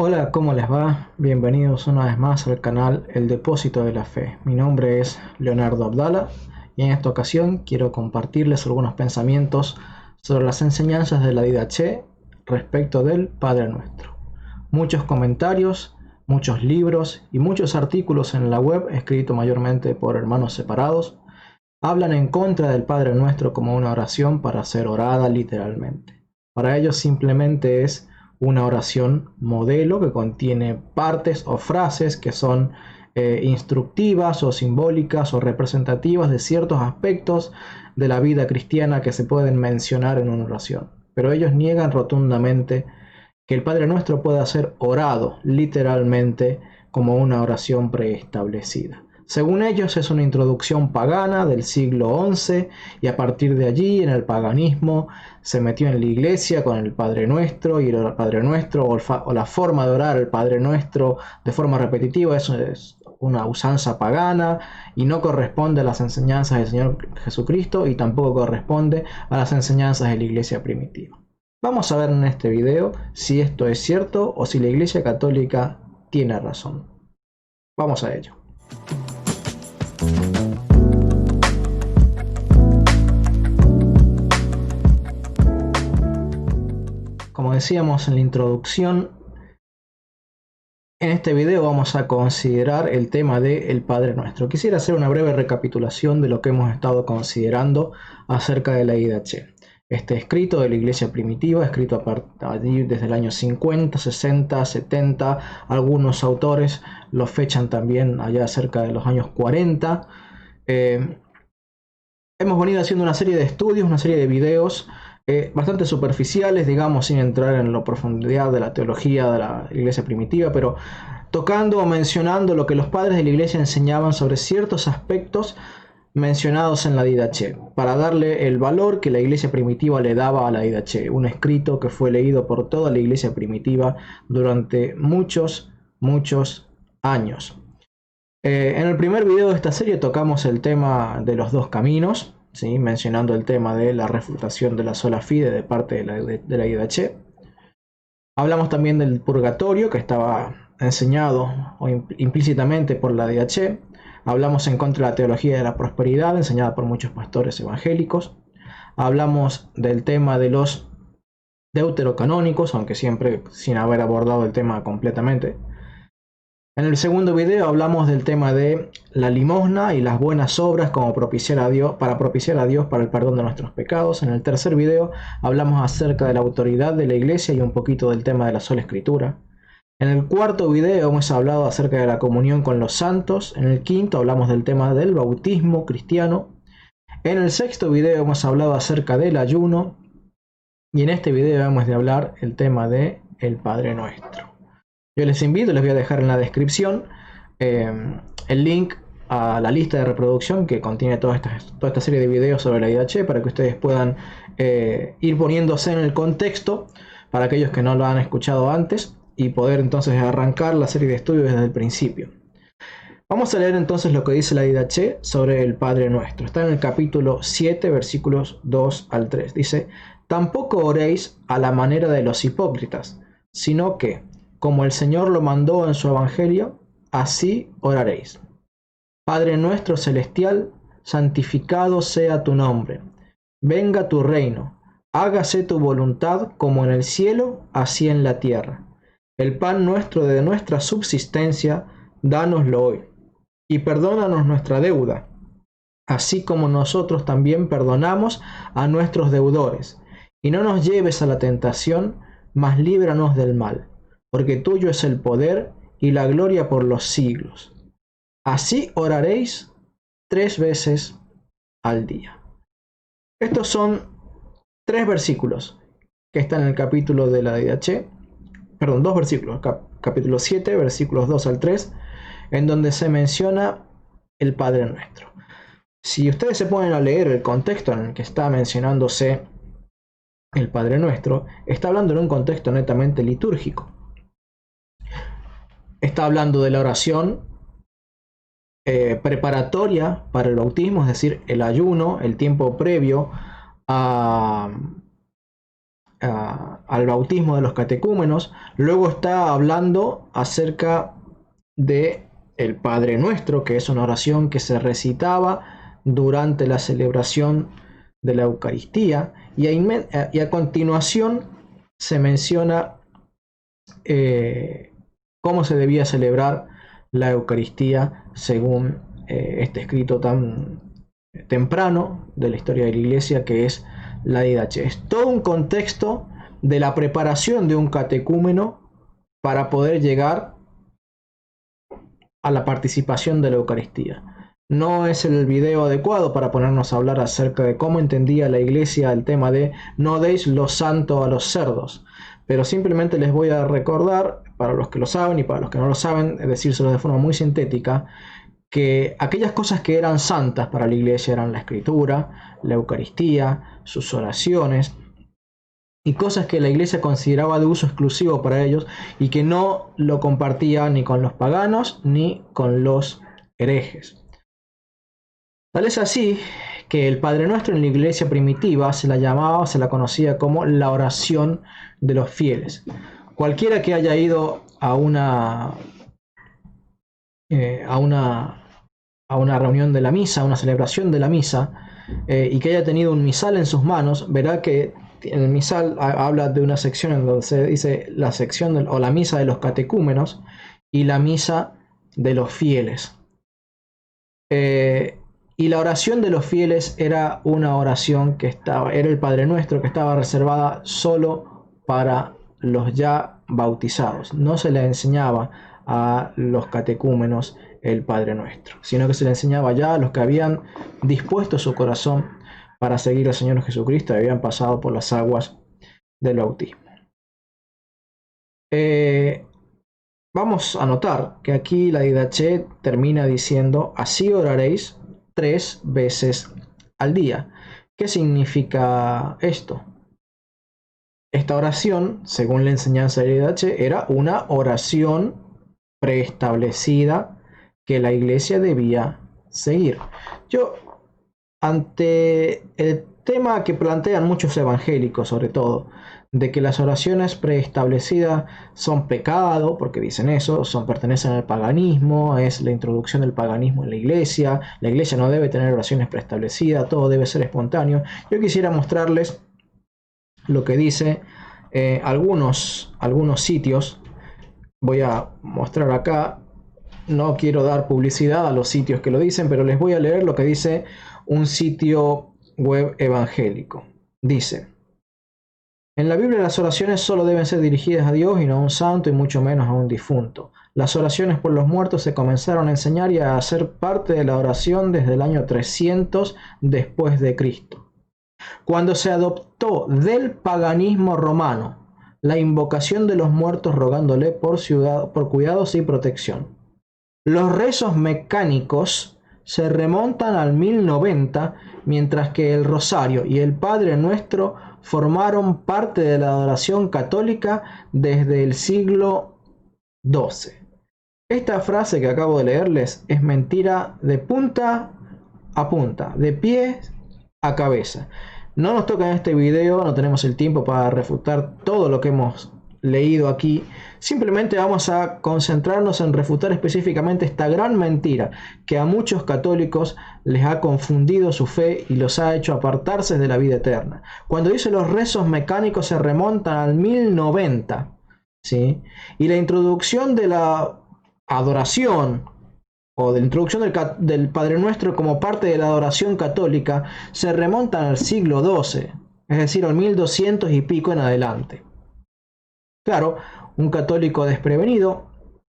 Hola, ¿cómo les va? Bienvenidos una vez más al canal El Depósito de la Fe. Mi nombre es Leonardo Abdala y en esta ocasión quiero compartirles algunos pensamientos sobre las enseñanzas de la Didache respecto del Padre Nuestro. Muchos comentarios, muchos libros y muchos artículos en la web, escritos mayormente por hermanos separados, hablan en contra del Padre Nuestro como una oración para ser orada literalmente. Para ellos simplemente es una oración modelo que contiene partes o frases que son instructivas o simbólicas o representativas de ciertos aspectos de la vida cristiana que se pueden mencionar en una oración. Pero ellos niegan rotundamente que el Padre Nuestro pueda ser orado literalmente como una oración preestablecida. Según ellos es una introducción pagana del siglo XI y a partir de allí en el paganismo se metió en la iglesia con el Padre Nuestro y el Padre Nuestro o la forma de orar el Padre Nuestro de forma repetitiva. Eso es una usanza pagana y no corresponde a las enseñanzas del Señor Jesucristo y tampoco corresponde a las enseñanzas de la iglesia primitiva. Vamos a ver en este video si esto es cierto o si la Iglesia Católica tiene razón. Vamos a ello. Como decíamos en la introducción, en este video vamos a considerar el tema del Padre Nuestro. Quisiera hacer una breve recapitulación de lo que hemos estado considerando acerca de la Didache. Este escrito de la iglesia primitiva, escrito allí desde el año 50, 60, 70, algunos autores lo fechan también allá cerca de los años 40. Hemos venido haciendo una serie de estudios, una serie de videos bastante superficiales, digamos, sin entrar en la profundidad de la teología de la iglesia primitiva, pero tocando o mencionando lo que los padres de la iglesia enseñaban sobre ciertos aspectos mencionados en la Didache, para darle el valor que la iglesia primitiva le daba a la Didache, un escrito que fue leído por toda la iglesia primitiva durante muchos años. En el primer video de esta serie tocamos el tema de los dos caminos, ¿sí? Mencionando el tema de la refutación de la sola fide de parte de la Didache. Hablamos también del purgatorio que estaba enseñado implícitamente por la Didache. Hablamos en contra de la teología de la prosperidad enseñada por muchos pastores evangélicos. Hablamos del tema de los deuterocanónicos, aunque siempre sin haber abordado el tema completamente. En el segundo video hablamos del tema de la limosna y las buenas obras como propiciar a Dios para el perdón de nuestros pecados. En el tercer video hablamos acerca de la autoridad de la iglesia y un poquito del tema de la sola escritura. En el cuarto video hemos hablado acerca de la comunión con los santos. En el quinto hablamos del tema del bautismo cristiano. En el sexto video hemos hablado acerca del ayuno. Y en este video hemos de hablar el tema de el Padre Nuestro. Yo les invito, les voy a dejar en la descripción el link a la lista de reproducción que contiene toda esta serie de videos sobre la Didache para que ustedes puedan ir poniéndose en el contexto para aquellos que no lo han escuchado antes y poder entonces arrancar la serie de estudios desde el principio. Vamos a leer entonces lo que dice la Didache sobre el Padre Nuestro. Está en el capítulo 7, versículos 2 al 3. Dice: tampoco oréis a la manera de los hipócritas, sino que, como el Señor lo mandó en su Evangelio, así oraréis. Padre nuestro celestial, santificado sea tu nombre. Venga tu reino. Hágase tu voluntad como en el cielo, así en la tierra. El pan nuestro de nuestra subsistencia, dánoslo hoy. Y perdónanos nuestra deuda, así como nosotros también perdonamos a nuestros deudores. Y no nos lleves a la tentación, mas líbranos del mal. Porque tuyo es el poder y la gloria por los siglos. Así oraréis 3 veces al día. Estos son 3 versículos que están en el capítulo de la Didache, perdón, 2 versículos, capítulo 7, versículos 2 al 3, en donde se menciona el Padre Nuestro. Si ustedes se ponen a leer el contexto en el que está mencionándose el Padre Nuestro, está hablando en un contexto netamente litúrgico. Está hablando de la oración preparatoria para el bautismo, es decir, el ayuno, el tiempo previo a al bautismo de los catecúmenos. Luego está hablando acerca de el Padre Nuestro, que es una oración que se recitaba durante la celebración de la Eucaristía, y a continuación se menciona cómo se debía celebrar la Eucaristía según este escrito tan temprano de la historia de la Iglesia, que es la Didache. Es todo un contexto de la preparación de un catecúmeno para poder llegar a la participación de la Eucaristía. No es el video adecuado para ponernos a hablar acerca de cómo entendía la Iglesia el tema de no deis lo santo a los cerdos, pero simplemente les voy a recordar, para los que lo saben y para los que no lo saben, decírselo de forma muy sintética, que aquellas cosas que eran santas para la Iglesia eran la Escritura, la Eucaristía, sus oraciones, y cosas que la Iglesia consideraba de uso exclusivo para ellos y que no lo compartía ni con los paganos ni con los herejes. Tal es así que el Padre Nuestro en la Iglesia primitiva se la conocía como la oración de los fieles. Cualquiera que haya ido a una reunión de la misa, a una celebración de la misa, y que haya tenido un misal en sus manos, verá que en el misal habla de una sección en donde se dice la sección o la misa de los catecúmenos y la misa de los fieles. Y la oración de los fieles era una oración era el Padre Nuestro, que estaba reservada solo para los ya bautizados. No se le enseñaba a los catecúmenos el Padre Nuestro, sino que se le enseñaba ya a los que habían dispuesto su corazón para seguir al Señor Jesucristo y habían pasado por las aguas del bautismo. Vamos a notar que aquí la Didache termina diciendo: así oraréis 3 veces al día. ¿Qué significa esto? Esta oración, según la enseñanza de la Didache, era una oración preestablecida que la Iglesia debía seguir. Ante el tema que plantean muchos evangélicos, sobre todo, de que las oraciones preestablecidas son pecado, porque dicen eso, pertenecen al paganismo, es la introducción del paganismo en la Iglesia no debe tener oraciones preestablecidas, todo debe ser espontáneo. Yo quisiera mostrarles lo que dice algunos sitios. Voy a mostrar acá, no quiero dar publicidad a los sitios que lo dicen, pero les voy a leer lo que dice un sitio web evangélico. Dice: en la Biblia las oraciones solo deben ser dirigidas a Dios y no a un santo y mucho menos a un difunto. Las oraciones por los muertos se comenzaron a enseñar y a hacer parte de la oración desde el año 300 después de Cristo, cuando se adoptó del paganismo romano la invocación de los muertos rogándole por cuidados y protección. Los rezos mecánicos se remontan al 1090, mientras que el Rosario y el Padre Nuestro formaron parte de la adoración católica desde el siglo XII. Esta frase que acabo de leerles es mentira de punta a punta, de pie a cabeza. No nos toca en este video, no tenemos el tiempo para refutar todo lo que hemos leído aquí. Simplemente vamos a concentrarnos en refutar específicamente esta gran mentira que a muchos católicos les ha confundido su fe y los ha hecho apartarse de la vida eterna. Cuando dice los rezos mecánicos se remontan al 1090, ¿sí? Y la introducción de la adoración o de la introducción del Padre Nuestro como parte de la adoración católica se remontan al siglo XII, es decir, al 1200 y pico en adelante. Claro, un católico desprevenido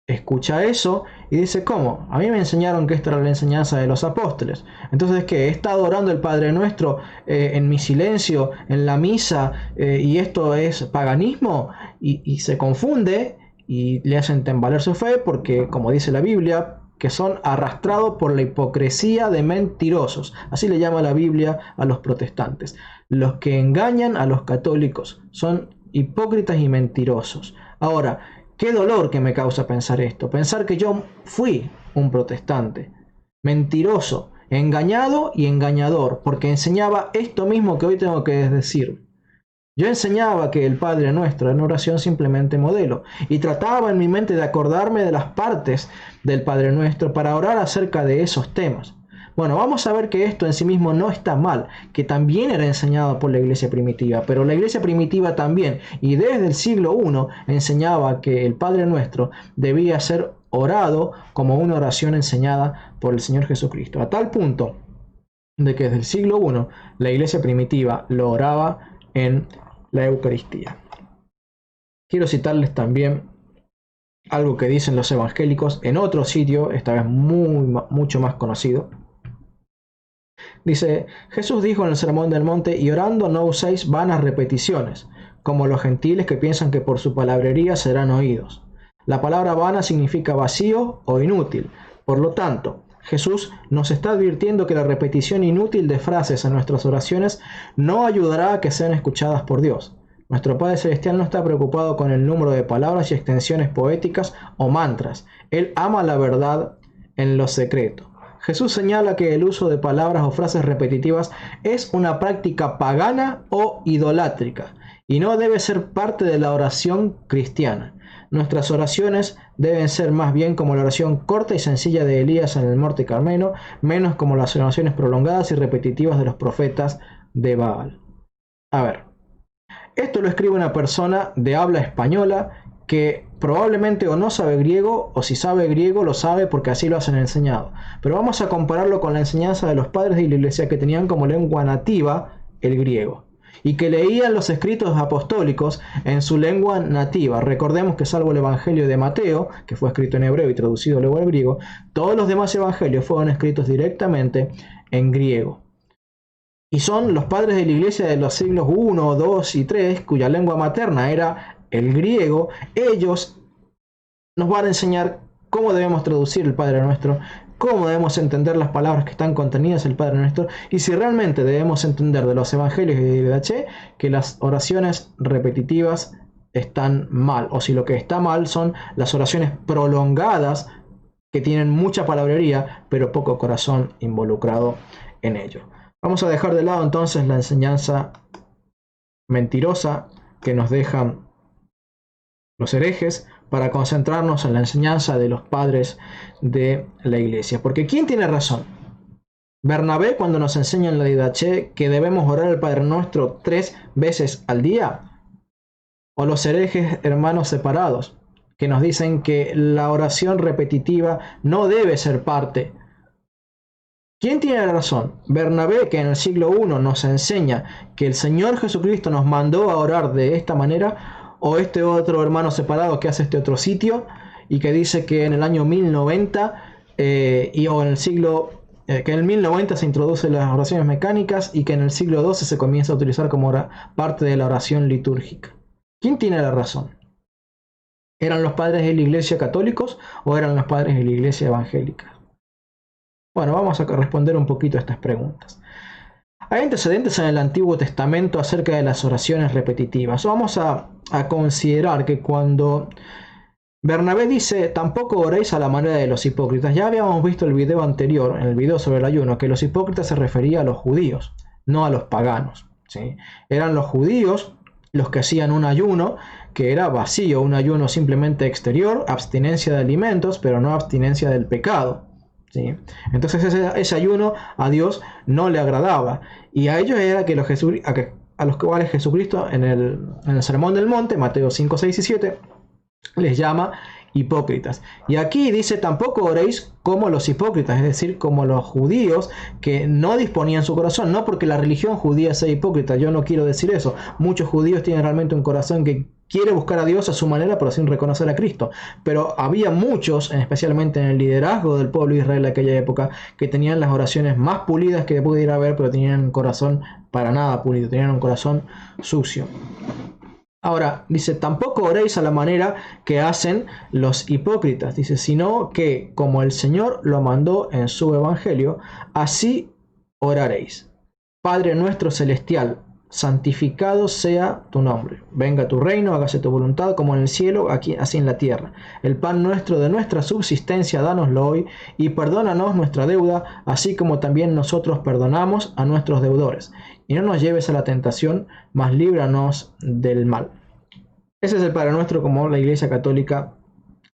escucha eso y dice: ¿cómo? A mí me enseñaron que esta era la enseñanza de los apóstoles. Entonces, ¿qué? ¿He estado orando el Padre Nuestro en mi silencio, en la misa, y esto es paganismo? Y se confunde y le hacen temblar su fe porque, como dice la Biblia, que son arrastrados por la hipocresía de mentirosos. Así le llama la Biblia a los protestantes. Los que engañan a los católicos son hipócritas y mentirosos. Ahora, qué dolor que me causa pensar esto. Pensar que yo fui un protestante, mentiroso, engañado y engañador, porque enseñaba esto mismo que hoy tengo que decir. Yo enseñaba que el Padre Nuestro era una oración simplemente modelo y trataba en mi mente de acordarme de las partes del Padre Nuestro para orar acerca de esos temas. Bueno, vamos a ver que esto en sí mismo no está mal, que también era enseñado por la iglesia primitiva, pero la iglesia primitiva también, y desde el siglo I, enseñaba que el Padre Nuestro debía ser orado como una oración enseñada por el Señor Jesucristo, a tal punto de que desde el siglo I la iglesia primitiva lo oraba en la Eucaristía. Quiero citarles también algo que dicen los evangélicos en otro sitio, esta vez mucho más conocido. Dice, Jesús dijo en el Sermón del Monte, y orando no uséis vanas repeticiones, como los gentiles que piensan que por su palabrería serán oídos. La palabra vana significa vacío o inútil. Por lo tanto, Jesús nos está advirtiendo que la repetición inútil de frases en nuestras oraciones no ayudará a que sean escuchadas por Dios. Nuestro Padre Celestial no está preocupado con el número de palabras y extensiones poéticas o mantras. Él ama la verdad en lo secreto. Jesús señala que el uso de palabras o frases repetitivas es una práctica pagana o idolátrica y no debe ser parte de la oración cristiana. Nuestras oraciones deben ser más bien como la oración corta y sencilla de Elías en el Monte Carmelo, menos como las oraciones prolongadas y repetitivas de los profetas de Baal. A ver, esto lo escribe una persona de habla española que probablemente o no sabe griego, o si sabe griego lo sabe porque así lo han enseñado. Pero vamos a compararlo con la enseñanza de los padres de la iglesia que tenían como lengua nativa el griego y que leían los escritos apostólicos en su lengua nativa. Recordemos que salvo el Evangelio de Mateo, que fue escrito en hebreo y traducido luego al griego, todos los demás evangelios fueron escritos directamente en griego. Y son los padres de la iglesia de los siglos I, II y III, cuya lengua materna era el griego. Ellos nos van a enseñar cómo debemos traducir el Padre Nuestro, cómo debemos entender las palabras que están contenidas en el Padre Nuestro y si realmente debemos entender de los evangelios y de Didache que las oraciones repetitivas están mal, o si lo que está mal son las oraciones prolongadas que tienen mucha palabrería pero poco corazón involucrado en ello. Vamos a dejar de lado entonces la enseñanza mentirosa que nos dejan los herejes para concentrarnos en la enseñanza de los padres de la iglesia. Porque ¿quién tiene razón? ¿Bernabé cuando nos enseña en la Didache que debemos orar al Padre Nuestro 3 veces al día? ¿O los herejes hermanos separados que nos dicen que la oración repetitiva no debe ser parte? ¿Quién tiene razón? ¿Bernabé, que en el siglo I nos enseña que el Señor Jesucristo nos mandó a orar de esta manera? ¿O este otro hermano separado que hace este otro sitio y que dice que en el año 1090 o en el siglo que en el 1090 se introducen las oraciones mecánicas y que en el siglo XII se comienza a utilizar como parte de la oración litúrgica? ¿Quién tiene la razón? ¿Eran los padres de la iglesia católicos o eran los padres de la iglesia evangélica? Bueno, vamos a responder un poquito a estas preguntas. Hay antecedentes en el Antiguo Testamento acerca de las oraciones repetitivas. Vamos a considerar que cuando Bernabé dice, tampoco oréis a la manera de los hipócritas. Ya habíamos visto el video anterior, en el video sobre el ayuno, que los hipócritas se refería a los judíos, no a los paganos, ¿sí? Eran los judíos los que hacían un ayuno que era vacío, un ayuno simplemente exterior, abstinencia de alimentos, pero no abstinencia del pecado. ¿Sí? Entonces ese ayuno a Dios no le agradaba y a ellos era que a los cuales Jesucristo en el Sermón del Monte, Mateo 5, 6 y 7, les llama hipócritas. Y aquí dice, tampoco oréis como los hipócritas, es decir, como los judíos que no disponían su corazón, no porque la religión judía sea hipócrita, yo no quiero decir eso. Muchos judíos tienen realmente un corazón que quiere buscar a Dios a su manera, pero sin reconocer a Cristo. Pero había muchos, especialmente en el liderazgo del pueblo de Israel de aquella época, que tenían las oraciones más pulidas que pudiera haber, pero tenían un corazón para nada pulido, tenían un corazón sucio. Ahora, dice, tampoco oréis a la manera que hacen los hipócritas, dice, sino que, como el Señor lo mandó en su evangelio, así oraréis. Padre nuestro celestial, santificado sea tu nombre. Venga tu reino, hágase tu voluntad como en el cielo, aquí, así en la tierra. El pan nuestro de nuestra subsistencia, dánoslo hoy, y perdónanos nuestra deuda, así como también nosotros perdonamos a nuestros deudores. Y no nos lleves a la tentación, mas líbranos del mal. Ese es el Padre Nuestro como la Iglesia Católica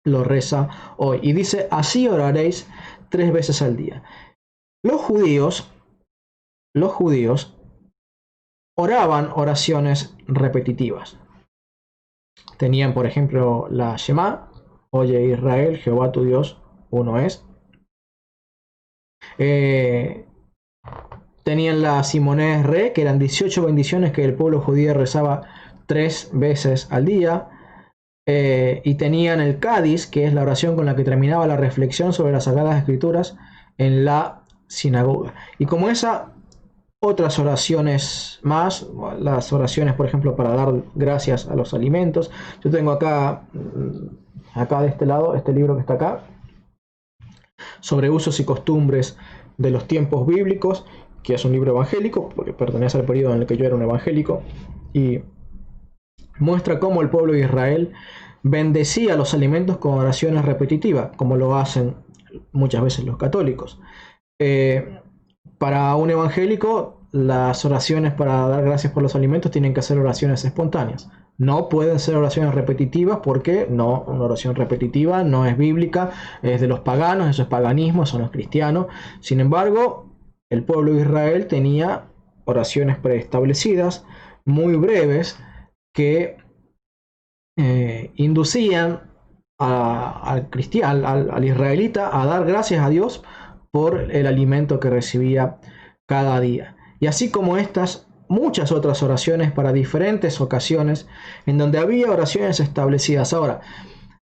lo reza hoy. Y dice, así oraréis 3 veces al día. Los judíos oraban oraciones repetitivas. Tenían, por ejemplo, la Shema, oye Israel, Jehová tu Dios, uno es. Tenían la Simones Re, que eran 18 bendiciones que el pueblo judío rezaba 3 veces al día. Y tenían el Cádiz, que es la oración con la que terminaba la reflexión sobre las Sagradas Escrituras en la sinagoga. Y como esa, otras oraciones más, las oraciones, por ejemplo, para dar gracias a los alimentos. Yo tengo acá de este lado, este libro que está acá, sobre usos y costumbres de los tiempos bíblicos, que es un libro evangélico, porque pertenece al periodo en el que yo era un evangélico, y muestra cómo el pueblo de Israel bendecía los alimentos con oraciones repetitivas, como lo hacen muchas veces los católicos. Para un evangélico, las oraciones para dar gracias por los alimentos tienen que ser oraciones espontáneas. No pueden ser oraciones repetitivas porque no, una oración repetitiva no es bíblica, es de los paganos, eso es paganismo, eso no es cristiano. Sin embargo, el pueblo de Israel tenía oraciones preestablecidas, muy breves, que inducían al israelita a dar gracias a Dios por el alimento que recibía cada día. Y así como estas, muchas otras oraciones para diferentes ocasiones en donde había oraciones establecidas. Ahora,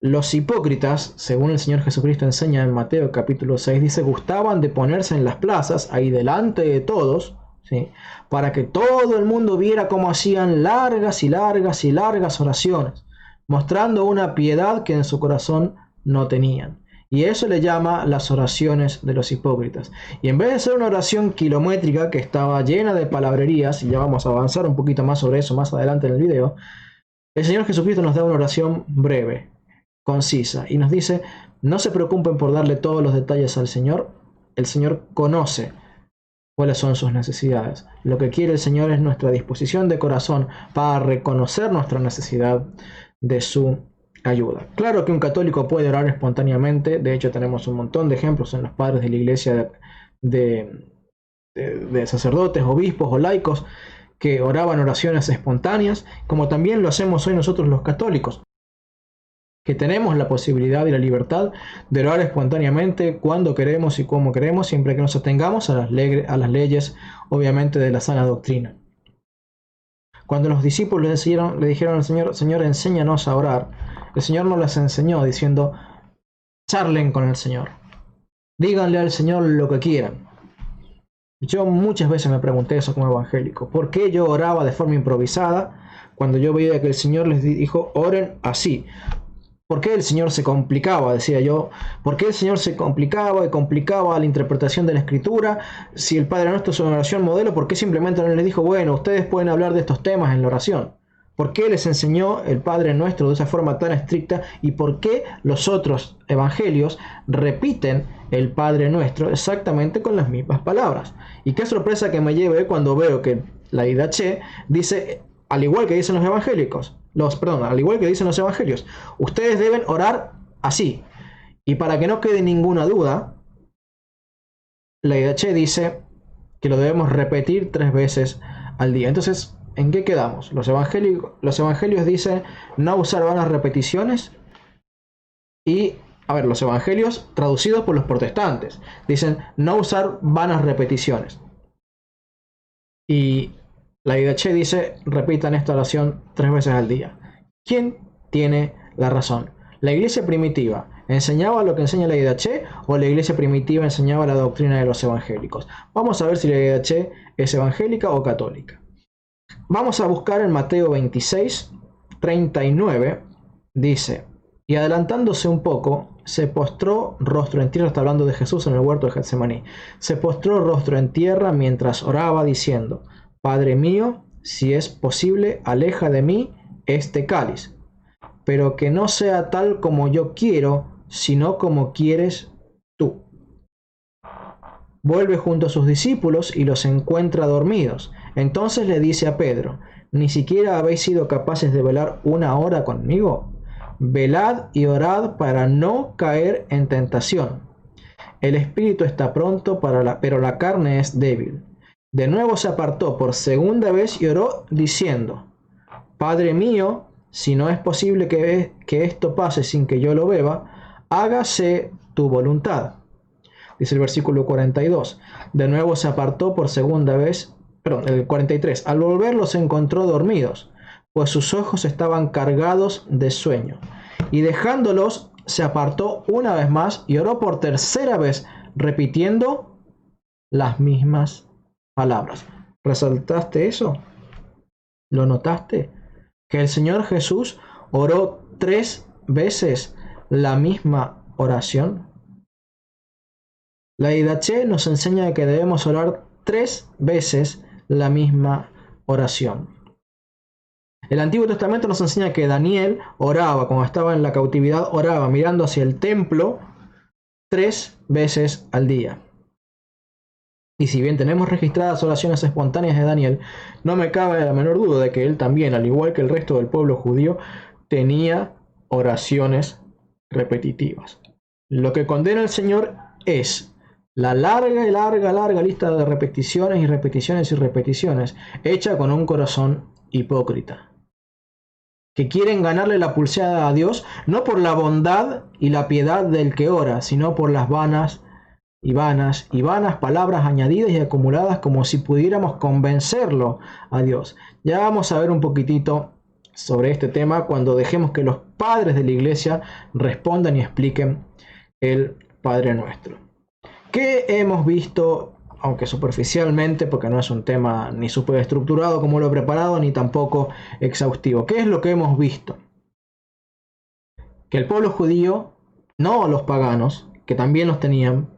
los hipócritas, según el Señor Jesucristo enseña en Mateo capítulo 6, dice, gustaban de ponerse en las plazas, ahí delante de todos, ¿sí?, para que todo el mundo viera cómo hacían largas y largas y largas oraciones, mostrando una piedad que en su corazón no tenían. Y eso le llama las oraciones de los hipócritas. Y en vez de ser una oración kilométrica que estaba llena de palabrerías, y ya vamos a avanzar un poquito más sobre eso más adelante en el video, el Señor Jesucristo nos da una oración breve, concisa, y nos dice, no se preocupen por darle todos los detalles al Señor. El Señor conoce cuáles son sus necesidades. Lo que quiere el Señor es nuestra disposición de corazón para reconocer nuestra necesidad de su ayuda. Claro que un católico puede orar espontáneamente. De hecho, tenemos un montón de ejemplos en los padres de la iglesia de sacerdotes, obispos o laicos que oraban oraciones espontáneas, como también lo hacemos hoy nosotros los católicos, que tenemos la posibilidad y la libertad de orar espontáneamente cuando queremos y como queremos, siempre que nos atengamos a las leyes, obviamente, de la sana doctrina. Cuando los discípulos le dijeron al Señor, Señor, enséñanos a orar, el Señor no les enseñó diciendo, charlen con el Señor, díganle al Señor lo que quieran. Yo muchas veces me pregunté eso como evangélico, ¿por qué yo oraba de forma improvisada cuando yo veía que el Señor les dijo, oren así? ¿Por qué el Señor se complicaba? Decía yo. ¿Por qué el Señor se complicaba y complicaba la interpretación de la Escritura? Si el Padre Nuestro es una oración modelo, ¿por qué simplemente no les dijo, bueno, ustedes pueden hablar de estos temas en la oración? ¿Por qué les enseñó el Padre Nuestro de esa forma tan estricta? ¿Y por qué los otros evangelios repiten el Padre Nuestro exactamente con las mismas palabras? Y qué sorpresa que me lleve cuando veo que la IDH dice, al igual que dicen los evangélicos, al igual que dicen los evangelios, ustedes deben orar así. Y para que no quede ninguna duda, la IDH dice que lo debemos repetir 3 veces al día. Entonces, ¿en qué quedamos? Los evangelios dicen no usar vanas repeticiones. Y, los evangelios traducidos por los protestantes dicen no usar vanas repeticiones. Y la IDH dice, repitan esta oración 3 veces al día. ¿Quién tiene la razón? ¿La iglesia primitiva enseñaba lo que enseña la IDH o la iglesia primitiva enseñaba la doctrina de los evangélicos? Vamos a ver si la IDH es evangélica o católica. Vamos a buscar en Mateo 26, 39, dice, y adelantándose un poco, se postró rostro en tierra, está hablando de Jesús en el huerto de Getsemaní, se postró rostro en tierra mientras oraba diciendo, Padre mío, si es posible, aleja de mí este cáliz, pero que no sea tal como yo quiero, sino como quieres tú. Vuelve junto a sus discípulos y los encuentra dormidos. Entonces le dice a Pedro: ¿ni siquiera habéis sido capaces de velar una hora conmigo? Velad y orad para no caer en tentación. El espíritu está pronto, pero la carne es débil. De nuevo se apartó por segunda vez y oró diciendo: Padre mío, si no es posible que esto pase sin que yo lo beba, hágase tu voluntad. Dice el versículo 42. De nuevo se apartó por segunda vez, el 43. Al volver los encontró dormidos, pues sus ojos estaban cargados de sueño. Y dejándolos, se apartó una vez más y oró por tercera vez, repitiendo las mismas palabras. ¿Resaltaste eso? ¿Lo notaste? Que el Señor Jesús oró 3 veces la misma oración. La Didaché nos enseña que debemos orar 3 veces la misma oración. El Antiguo Testamento nos enseña que Daniel oraba, cuando estaba en la cautividad, oraba mirando hacia el templo 3 veces al día. Y si bien tenemos registradas oraciones espontáneas de Daniel, no me cabe la menor duda de que él también, al igual que el resto del pueblo judío, tenía oraciones repetitivas. Lo que condena el Señor es la larga lista de repeticiones y repeticiones y repeticiones, hecha con un corazón hipócrita, que quieren ganarle la pulseada a Dios, no por la bondad y la piedad del que ora, sino por las vanas palabras añadidas y acumuladas, como si pudiéramos convencerlo a Dios. Ya vamos a ver un poquitito sobre este tema cuando dejemos que los padres de la iglesia respondan y expliquen el Padre Nuestro. ¿Qué hemos visto, aunque superficialmente, porque no es un tema ni súper estructurado como lo he preparado, ni tampoco exhaustivo? ¿Qué es lo que hemos visto? Que el pueblo judío, no los paganos, que también los tenían,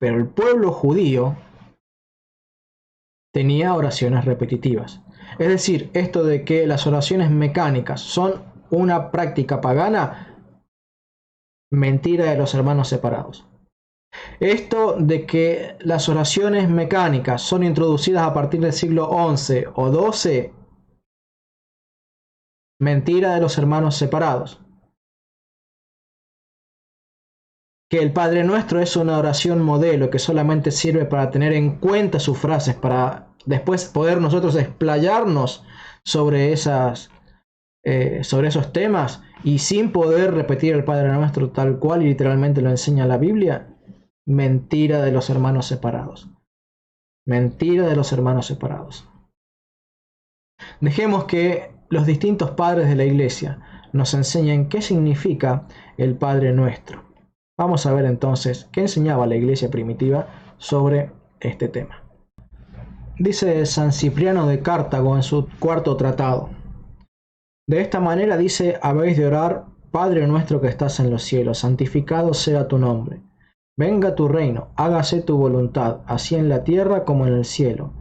pero el pueblo judío tenía oraciones repetitivas. Es decir, esto de que las oraciones mecánicas son una práctica pagana, mentira de los hermanos separados. Esto de que las oraciones mecánicas son introducidas a partir del siglo XI o XII, mentira de los hermanos separados. Que el Padre Nuestro es una oración modelo que solamente sirve para tener en cuenta sus frases, para después poder nosotros explayarnos sobre esos temas, y sin poder repetir el Padre Nuestro tal cual y literalmente lo enseña la Biblia. Mentira de los hermanos separados. Mentira de los hermanos separados. Dejemos que los distintos padres de la iglesia nos enseñen qué significa el Padre Nuestro. Vamos a ver entonces qué enseñaba la iglesia primitiva sobre este tema. Dice San Cipriano de Cartago en su 4º tratado: de esta manera dice, habéis de orar: Padre nuestro que estás en los cielos, santificado sea tu nombre. Venga tu reino, hágase tu voluntad, así en la tierra como en el cielo.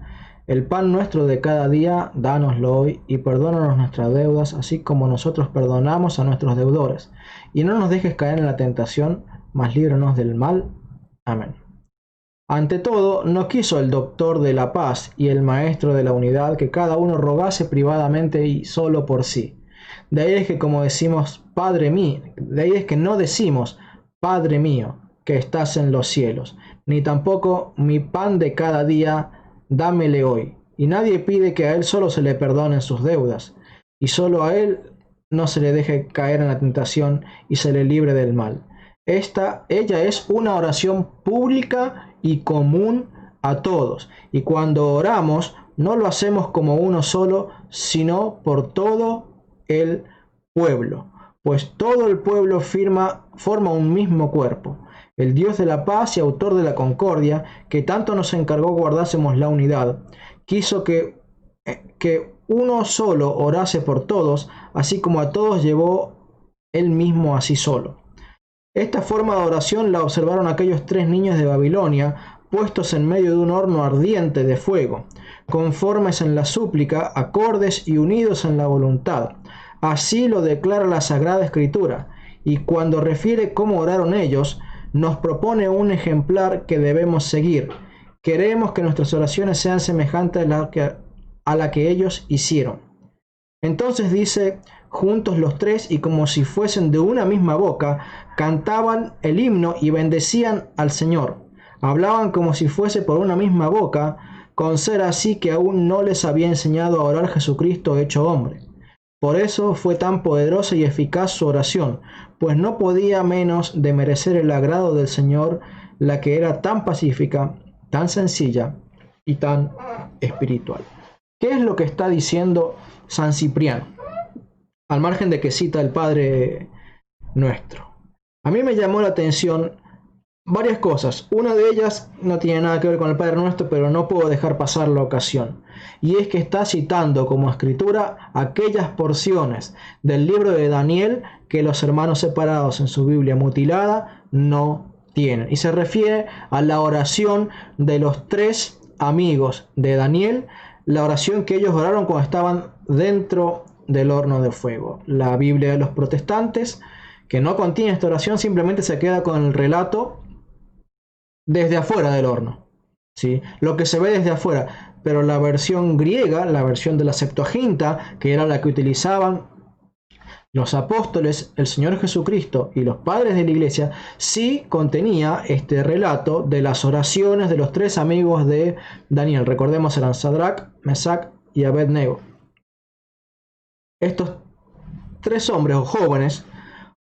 El pan nuestro de cada día, dánoslo hoy, y perdónanos nuestras deudas, así como nosotros perdonamos a nuestros deudores. Y no nos dejes caer en la tentación, mas líbranos del mal. Amén. Ante todo, no quiso el doctor de la paz y el maestro de la unidad que cada uno rogase privadamente y solo por sí. De ahí es que como decimos, Padre mío, de ahí es que no decimos, Padre mío, que estás en los cielos, ni tampoco mi pan de cada día, dámele hoy. Y nadie pide que a él solo se le perdonen sus deudas, y solo a él no se le deje caer en la tentación y se le libre del mal. Ella es una oración pública y común a todos, y cuando oramos no lo hacemos como uno solo, sino por todo el pueblo, pues todo el pueblo forma un mismo cuerpo. El Dios de la paz y autor de la concordia, que tanto nos encargó guardásemos la unidad, quiso que uno solo orase por todos, así como a todos llevó él mismo así solo. Esta forma de oración la observaron aquellos 3 niños de Babilonia puestos en medio de un horno ardiente de fuego, conformes en la súplica, acordes y unidos en la voluntad. Así lo declara la Sagrada Escritura, y cuando refiere cómo oraron ellos, nos propone un ejemplar que debemos seguir. Queremos que nuestras oraciones sean semejantes a la que ellos hicieron. Entonces dice, juntos los tres y como si fuesen de una misma boca, cantaban el himno y bendecían al Señor. Hablaban como si fuese por una misma boca, con ser así que aún no les había enseñado a orar Jesucristo hecho hombre. Por eso fue tan poderosa y eficaz su oración, pues no podía menos de merecer el agrado del Señor, la que era tan pacífica, tan sencilla y tan espiritual. ¿Qué es lo que está diciendo San Cipriano? Al margen de que cita el Padre Nuestro. A mí me llamó la atención varias cosas. Una de ellas no tiene nada que ver con el Padre Nuestro, pero no puedo dejar pasar la ocasión. Y es que está citando como escritura aquellas porciones del libro de Daniel que los hermanos separados en su Biblia mutilada no tienen. Y se refiere a la oración de los tres amigos de Daniel, la oración que ellos oraron cuando estaban dentro del horno de fuego. La Biblia de los protestantes, que no contiene esta oración, simplemente se queda con el relato desde afuera del horno, ¿sí? Lo que se ve desde afuera. Pero la versión griega, la versión de la Septuaginta, que era la que utilizaban los apóstoles, el Señor Jesucristo y los padres de la iglesia, sí contenía este relato de las oraciones de los tres amigos de Daniel. Recordemos, eran Sadrach, Mesach y Abednego. Estos tres hombres o jóvenes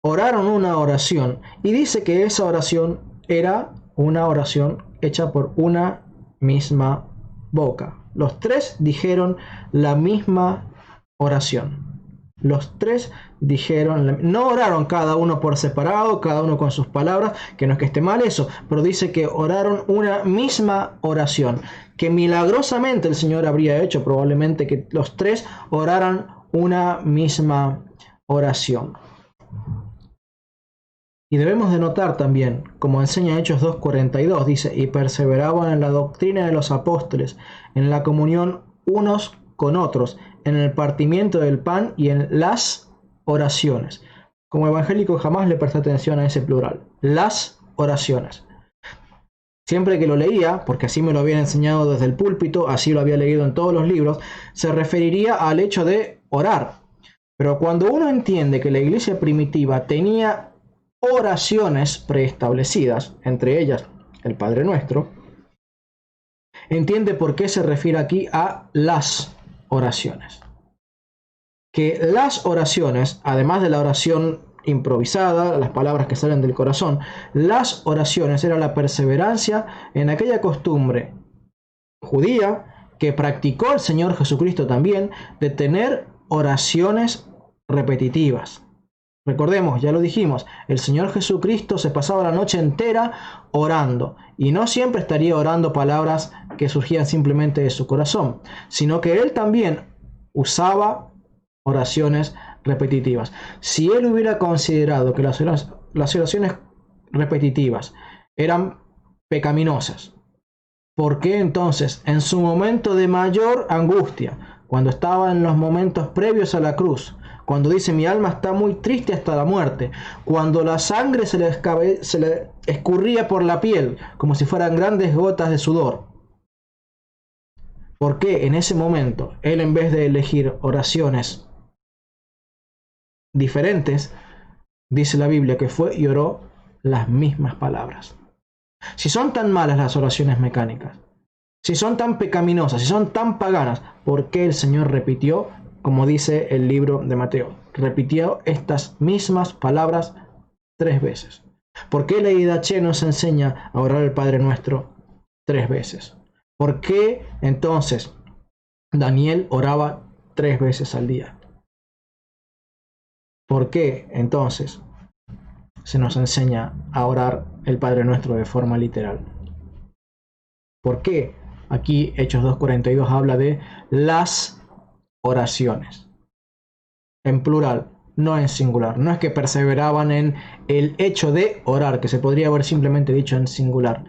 oraron una oración, y dice que esa oración era una oración hecha por una misma boca. Los tres dijeron la misma oración. Los tres dijeron, no oraron cada uno por separado, cada uno con sus palabras, que no es que esté mal eso, pero dice que oraron una misma oración, que milagrosamente el Señor habría hecho probablemente que los tres oraran una misma oración. Y debemos de notar también, como enseña Hechos 2:42, dice, y perseveraban en la doctrina de los apóstoles, en la comunión unos con otros, en el partimiento del pan y en las oraciones. Como evangélico jamás le presté atención a ese plural, las oraciones. Siempre que lo leía, porque así me lo habían enseñado desde el púlpito, así lo había leído en todos los libros, se referiría al hecho de orar. Pero cuando uno entiende que la iglesia primitiva tenía oraciones preestablecidas, entre ellas el Padre Nuestro, entiende por qué se refiere aquí a las oraciones. Que las oraciones, además de la oración improvisada, las palabras que salen del corazón, las oraciones era la perseverancia en aquella costumbre judía que practicó el Señor Jesucristo también, de tener oraciones repetitivas. Recordemos, ya lo dijimos, el Señor Jesucristo se pasaba la noche entera orando, y no siempre estaría orando palabras que surgían simplemente de su corazón, sino que Él también usaba oraciones repetitivas. Si Él hubiera considerado que las oraciones repetitivas eran pecaminosas, ¿por qué entonces en su momento de mayor angustia, cuando estaba en los momentos previos a la cruz, cuando dice mi alma está muy triste hasta la muerte, cuando la sangre se le escurría por la piel como si fueran grandes gotas de sudor, ¿por qué en ese momento él, en vez de elegir oraciones diferentes, dice la Biblia que fue y oró las mismas palabras? Si son tan malas las oraciones mecánicas, si son tan pecaminosas, si son tan paganas, ¿por qué el Señor repitió, como dice el libro de Mateo, repitió estas mismas palabras 3 veces? ¿Por qué la IDH nos enseña a orar el Padre Nuestro 3 veces? ¿Por qué entonces Daniel oraba 3 veces al día? ¿Por qué entonces se nos enseña a orar el Padre Nuestro de forma literal? ¿Por qué aquí Hechos 2:42 habla de las oraciones? En plural, no en singular. No es que perseveraban en el hecho de orar, que se podría haber simplemente dicho en singular.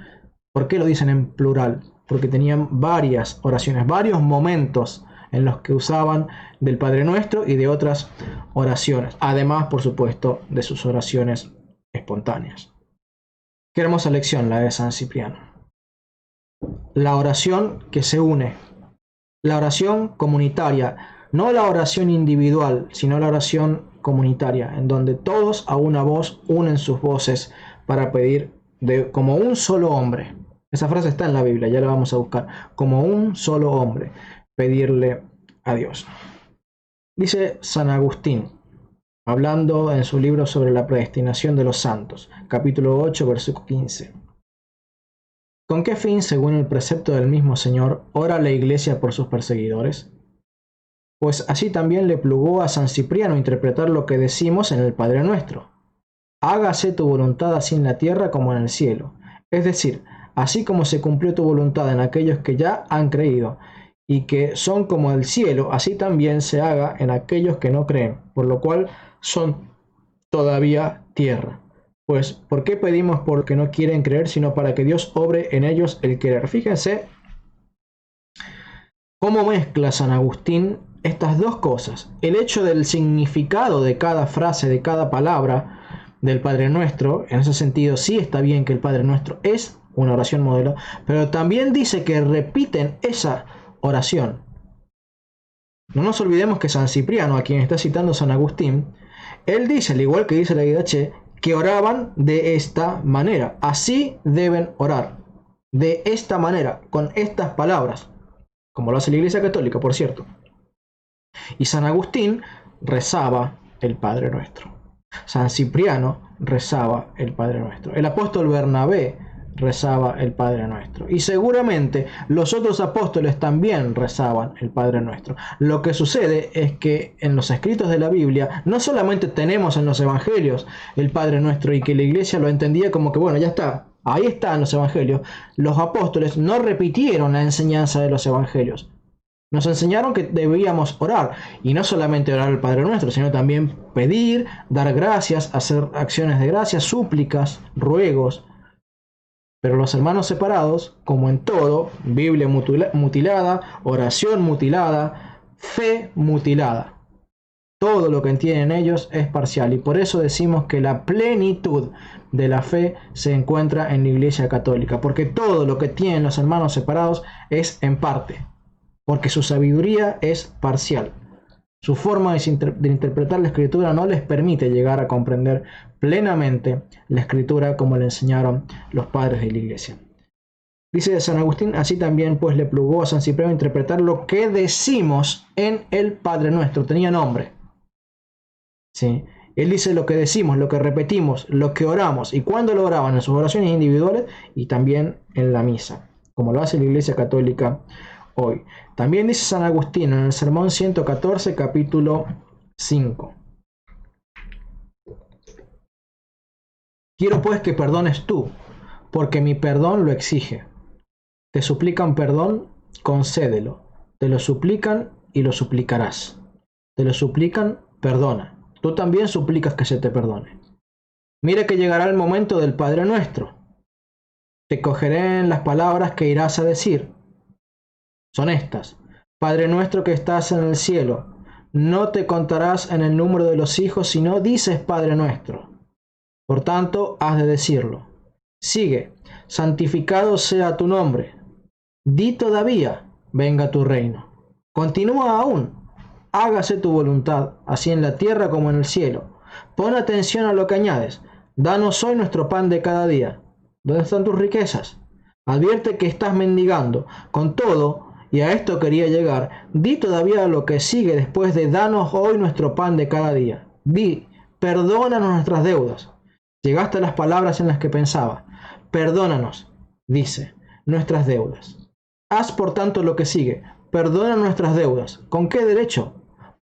¿Por qué lo dicen en plural? Porque tenían varias oraciones, varios momentos en los que usaban del Padre Nuestro y de otras oraciones. Además, por supuesto, de sus oraciones espontáneas. Qué hermosa lección la de San Cipriano. La oración que se une. La oración comunitaria. No la oración individual, sino la oración comunitaria, en donde todos a una voz unen sus voces para pedir como un solo hombre. Esa frase está en la Biblia, ya la vamos a buscar. Como un solo hombre, pedirle a Dios. Dice San Agustín, hablando en su libro sobre la predestinación de los santos, capítulo 8, versículo 15. ¿Con qué fin, según el precepto del mismo Señor, ora la Iglesia por sus perseguidores? Pues así también le plugó a San Cipriano interpretar lo que decimos en el Padre Nuestro. Hágase tu voluntad así en la tierra como en el cielo. Es decir, así como se cumplió tu voluntad en aquellos que ya han creído, y que son como el cielo, así también se haga en aquellos que no creen, por lo cual son todavía tierra. Pues, ¿por qué pedimos por lo que no quieren creer, sino para que Dios obre en ellos el querer? Fíjense cómo mezcla San Agustín estas dos cosas. El hecho del significado de cada frase, de cada palabra del Padre Nuestro. En ese sentido, sí está bien que el Padre Nuestro es una oración modelo, pero también dice que repiten esa oración. No nos olvidemos que San Cipriano, a quien está citando San Agustín, él dice, al igual que dice la Didache, que oraban de esta manera. Así deben orar. De esta manera, con estas palabras. Como lo hace la Iglesia Católica, por cierto. Y San Agustín rezaba el Padre Nuestro. San Cipriano rezaba el Padre Nuestro. El apóstol Bernabé rezaba el Padre Nuestro. Y seguramente los otros apóstoles también rezaban el Padre Nuestro. Lo que sucede es que en los escritos de la Biblia no solamente tenemos en los evangelios el Padre Nuestro y que la iglesia lo entendía como que bueno, ya está, ahí está en los evangelios. Los apóstoles no repitieron la enseñanza de los evangelios. Nos enseñaron que debíamos orar, y no solamente orar al Padre Nuestro, sino también pedir, dar gracias, hacer acciones de gracias, súplicas, ruegos. Pero los hermanos separados, como en todo, Biblia mutilada, oración mutilada, fe mutilada. Todo lo que entienden ellos es parcial, y por eso decimos que la plenitud de la fe se encuentra en la Iglesia Católica, porque todo lo que tienen los hermanos separados es en parte. Porque su sabiduría es parcial. Su forma de interpretar la Escritura no les permite llegar a comprender plenamente la Escritura como le enseñaron los padres de la Iglesia. Dice San Agustín, así también pues le plugó a San Cipriano interpretar lo que decimos en el Padre Nuestro. Tenía nombre. ¿Sí? Él dice lo que decimos, lo que repetimos, lo que oramos. ¿Y cuándo lo oraban? En sus oraciones individuales y también en la misa, como lo hace la Iglesia Católica hoy. También dice San Agustín en el Sermón 114, capítulo 5. Quiero pues que perdones tú, porque mi perdón lo exige. Te suplican perdón, concédelo. Te lo suplican y lo suplicarás. Te lo suplican, perdona. Tú también suplicas que se te perdone. Mira que llegará el momento del Padre Nuestro. Te cogeré en las palabras que irás a decir. Son estas. Padre nuestro que estás en el cielo, no te contarás en el número de los hijos si no dices Padre nuestro. Por tanto, has de decirlo. Sigue. Santificado sea tu nombre. Di todavía, venga tu reino. Continúa aún. Hágase tu voluntad, así en la tierra como en el cielo. Pon atención a lo que añades. Danos hoy nuestro pan de cada día. ¿Dónde están tus riquezas? Advierte que estás mendigando. Con todo, y a esto quería llegar, di todavía lo que sigue después de danos hoy nuestro pan de cada día. Di, perdónanos nuestras deudas. Llegaste a las palabras en las que pensaba. Perdónanos, dice, nuestras deudas. Haz por tanto lo que sigue. Perdona nuestras deudas. ¿Con qué derecho?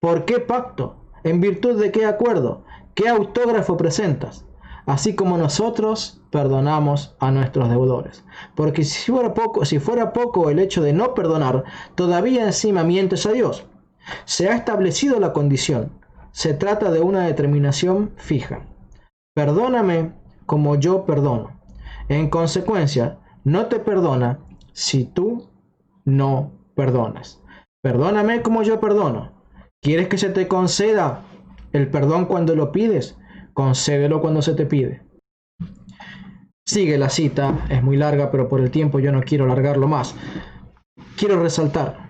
¿Por qué pacto? ¿En virtud de qué acuerdo? ¿Qué autógrafo presentas? Así como nosotros perdonamos a nuestros deudores. Porque si fuera poco el hecho de no perdonar, todavía encima mientes a Dios. Se ha establecido la condición. Se trata de una determinación fija. Perdóname como yo perdono. En consecuencia, no te perdona si tú no perdonas. Perdóname como yo perdono. ¿Quieres que se te conceda el perdón cuando lo pides? Concédelo cuando se te pide. Sigue la cita, es muy larga, pero por el tiempo yo no quiero alargarlo más. Quiero resaltar.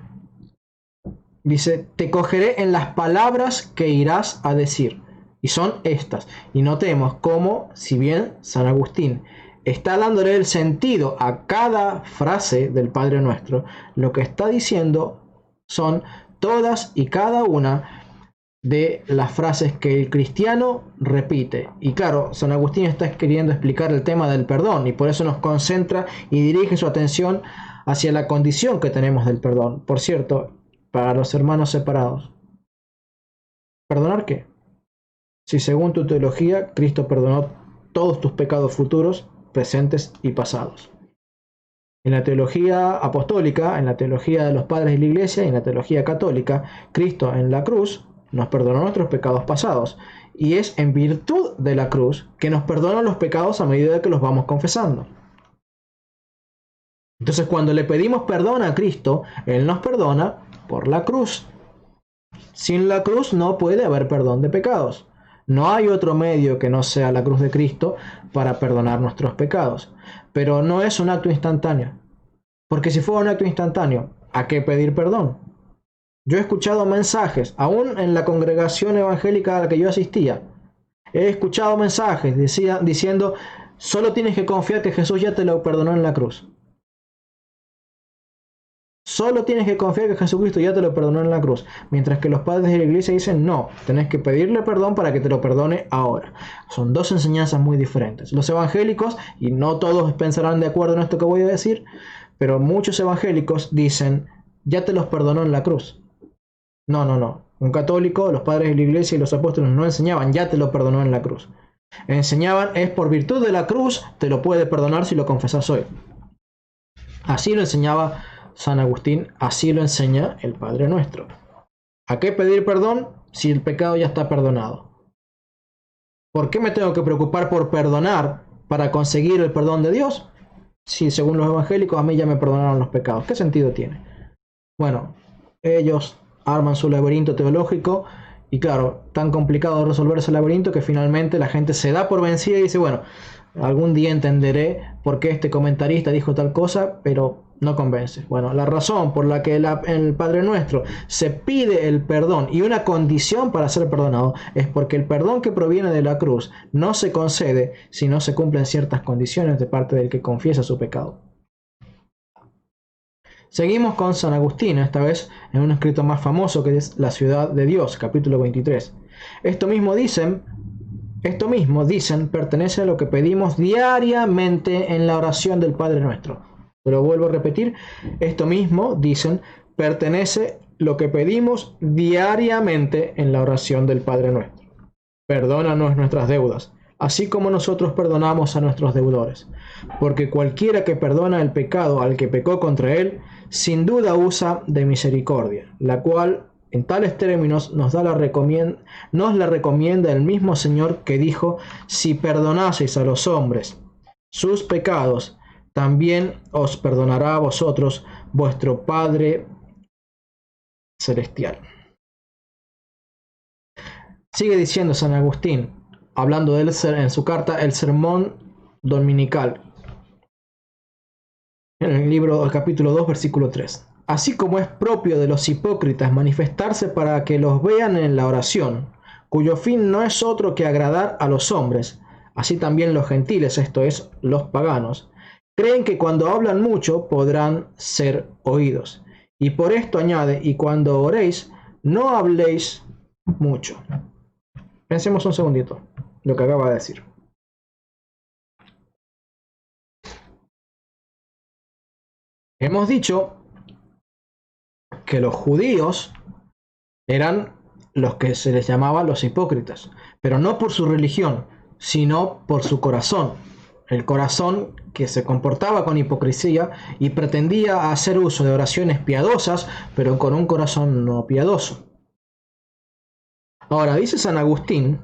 Dice, te cogeré en las palabras que irás a decir. Y son estas. Y notemos cómo, si bien San Agustín está dándole el sentido a cada frase del Padre Nuestro, lo que está diciendo son todas y cada una de las frases que el cristiano repite. Y claro, San Agustín está queriendo explicar el tema del perdón y por eso nos concentra y dirige su atención hacia la condición que tenemos del perdón. Por cierto, para los hermanos separados, ¿perdonar qué? Si según tu teología, Cristo perdonó todos tus pecados futuros, presentes y pasados. En la teología apostólica, en la teología de los padres de la Iglesia y en la teología católica, Cristo en la cruz nos perdonó nuestros pecados pasados. Y es en virtud de la cruz que nos perdona los pecados a medida que los vamos confesando. Entonces, cuando le pedimos perdón a Cristo, Él nos perdona por la cruz. Sin la cruz no puede haber perdón de pecados. No hay otro medio que no sea la cruz de Cristo para perdonar nuestros pecados. Pero no es un acto instantáneo. Porque si fuera un acto instantáneo, ¿a qué pedir perdón? Yo he escuchado mensajes, aún en la congregación evangélica a la que yo asistía. He escuchado mensajes diciendo, solo tienes que confiar que Jesús ya te lo perdonó en la cruz. Solo tienes que confiar que Jesucristo ya te lo perdonó en la cruz. Mientras que los padres de la iglesia dicen, no, tenés que pedirle perdón para que te lo perdone ahora. Son dos enseñanzas muy diferentes. Los evangélicos, y no todos pensarán de acuerdo en esto que voy a decir, pero muchos evangélicos dicen, ya te los perdonó en la cruz. No, no, no. Un católico, los padres de la iglesia y los apóstoles no enseñaban, ya te lo perdonó en la cruz. Enseñaban, es por virtud de la cruz, te lo puede perdonar si lo confesas hoy. Así lo enseñaba San Agustín, así lo enseña el Padre Nuestro. ¿A qué pedir perdón si el pecado ya está perdonado? ¿Por qué me tengo que preocupar por perdonar para conseguir el perdón de Dios? Si según los evangélicos a mí ya me perdonaron los pecados. ¿Qué sentido tiene? Bueno, ellos arman su laberinto teológico y claro, tan complicado resolver ese laberinto que finalmente la gente se da por vencida y dice, bueno, algún día entenderé por qué este comentarista dijo tal cosa, pero no convence. Bueno, la razón por la que el Padre Nuestro se pide el perdón y una condición para ser perdonado es porque el perdón que proviene de la cruz no se concede si no se cumplen ciertas condiciones de parte del que confiesa su pecado. Seguimos con San Agustín, esta vez en un escrito más famoso que es La ciudad de Dios, capítulo 23. Esto mismo dicen, pertenece a lo que pedimos diariamente en la oración del Padre Nuestro. Lo vuelvo a repetir, esto mismo, dicen, pertenece lo que pedimos diariamente en la oración del Padre Nuestro. Perdónanos nuestras deudas, así como nosotros perdonamos a nuestros deudores. Porque cualquiera que perdona el pecado al que pecó contra él, sin duda usa de misericordia, la cual, en tales términos, nos la recomienda el mismo Señor que dijo, si perdonaseis a los hombres sus pecados, también os perdonará a vosotros vuestro Padre Celestial. Sigue diciendo San Agustín, hablando de él en su carta El Sermón Dominical, en el capítulo 2, versículo 3. Así como es propio de los hipócritas manifestarse para que los vean en la oración, cuyo fin no es otro que agradar a los hombres, así también los gentiles, esto es, los paganos, creen que cuando hablan mucho podrán ser oídos. Y por esto añade, y cuando oréis, no habléis mucho. Pensemos un segundito lo que acaba de decir. Hemos dicho que los judíos eran los que se les llamaba los hipócritas, pero no por su religión, sino por su corazón. El corazón que se comportaba con hipocresía y pretendía hacer uso de oraciones piadosas, pero con un corazón no piadoso. Ahora, dice San Agustín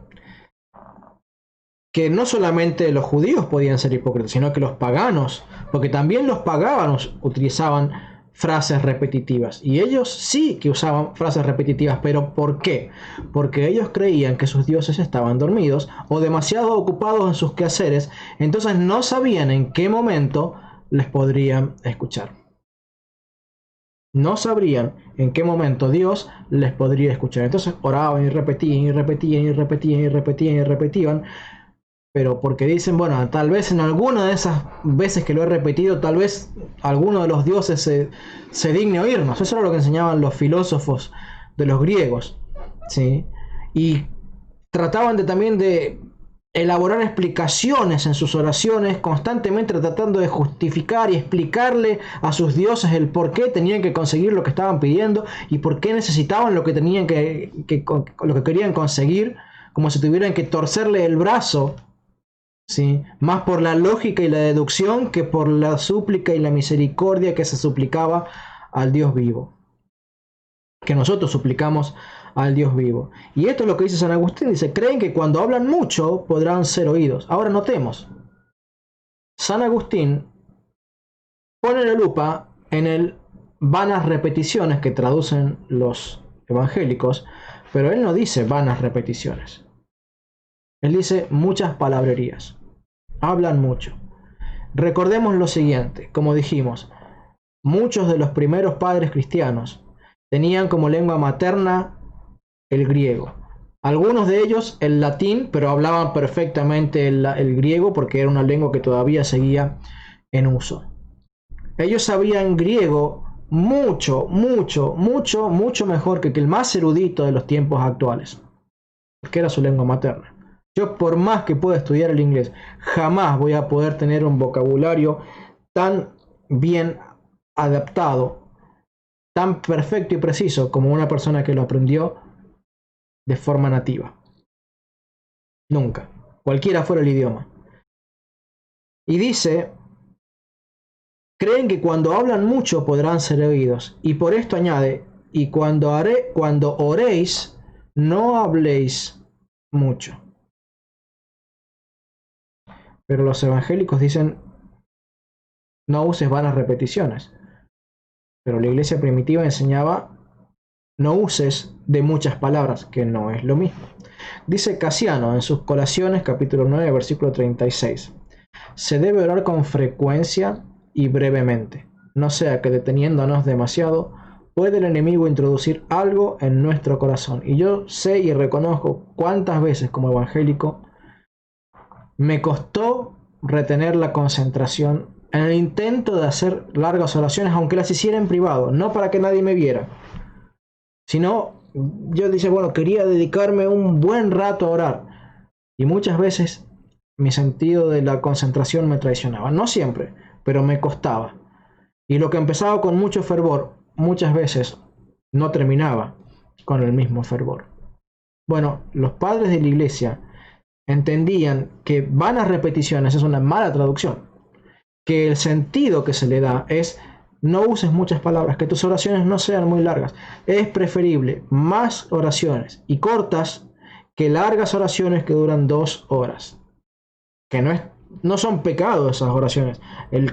que no solamente los judíos podían ser hipócritas, sino que los paganos, porque también los paganos utilizaban frases repetitivas, y ellos sí que usaban frases repetitivas. ¿Pero por qué? Porque ellos creían que sus dioses estaban dormidos o demasiado ocupados en sus quehaceres, entonces no sabían en qué momento les podrían escuchar. No sabrían en qué momento Dios les podría escuchar. Entonces oraban y repetían y repetían y repetían y repetían y repetían. Pero porque dicen, bueno, tal vez en alguna de esas veces que lo he repetido, tal vez alguno de los dioses se digne oírnos. Eso era lo que enseñaban los filósofos de los griegos, ¿sí? Y trataban también de elaborar explicaciones en sus oraciones, constantemente tratando de justificar y explicarle a sus dioses el por qué tenían que conseguir lo que estaban pidiendo y por qué necesitaban lo que tenían lo que querían conseguir, como si tuvieran que torcerle el brazo, ¿sí? Más por la lógica y la deducción que por la súplica y la misericordia que se suplicaba al Dios vivo, que nosotros suplicamos al Dios vivo. Y esto es lo que dice San Agustín. Dice, creen que cuando hablan mucho podrán ser oídos. Ahora notemos, San Agustín pone la lupa en el vanas repeticiones que traducen los evangélicos, pero él no dice vanas repeticiones. Él dice muchas palabrerías. Hablan mucho. Recordemos lo siguiente, como dijimos, muchos de los primeros padres cristianos tenían como lengua materna el griego. Algunos de ellos el latín, pero hablaban perfectamente el griego porque era una lengua que todavía seguía en uso. Ellos sabían griego mucho mejor que el más erudito de los tiempos actuales, porque era su lengua materna. Yo, por más que pueda estudiar el inglés, jamás voy a poder tener un vocabulario tan bien adaptado, tan perfecto y preciso como una persona que lo aprendió de forma nativa. Nunca. Cualquiera fuera el idioma. Y dice, creen que cuando hablan mucho podrán ser oídos. Y por esto añade, y cuando oréis, no habléis mucho. Pero los evangélicos dicen, no uses vanas repeticiones. Pero la iglesia primitiva enseñaba, no uses de muchas palabras, que no es lo mismo. Dice Casiano en sus Colaciones, capítulo 9, versículo 36. Se debe orar con frecuencia y brevemente, no sea que deteniéndonos demasiado, puede el enemigo introducir algo en nuestro corazón. Y yo sé y reconozco cuántas veces como evangélico me costó retener la concentración en el intento de hacer largas oraciones, aunque las hiciera en privado, no para que nadie me viera, sino yo dice, bueno, quería dedicarme un buen rato a orar, y muchas veces mi sentido de la concentración me traicionaba. No siempre, pero me costaba. Y lo que empezaba con mucho fervor, muchas veces no terminaba con el mismo fervor. Bueno, los padres de la iglesia entendían que vanas repeticiones es una mala traducción, que el sentido que se le da es no uses muchas palabras, que tus oraciones no sean muy largas. Es preferible más oraciones y cortas que largas oraciones que duran 2 horas. Que no son pecados esas oraciones.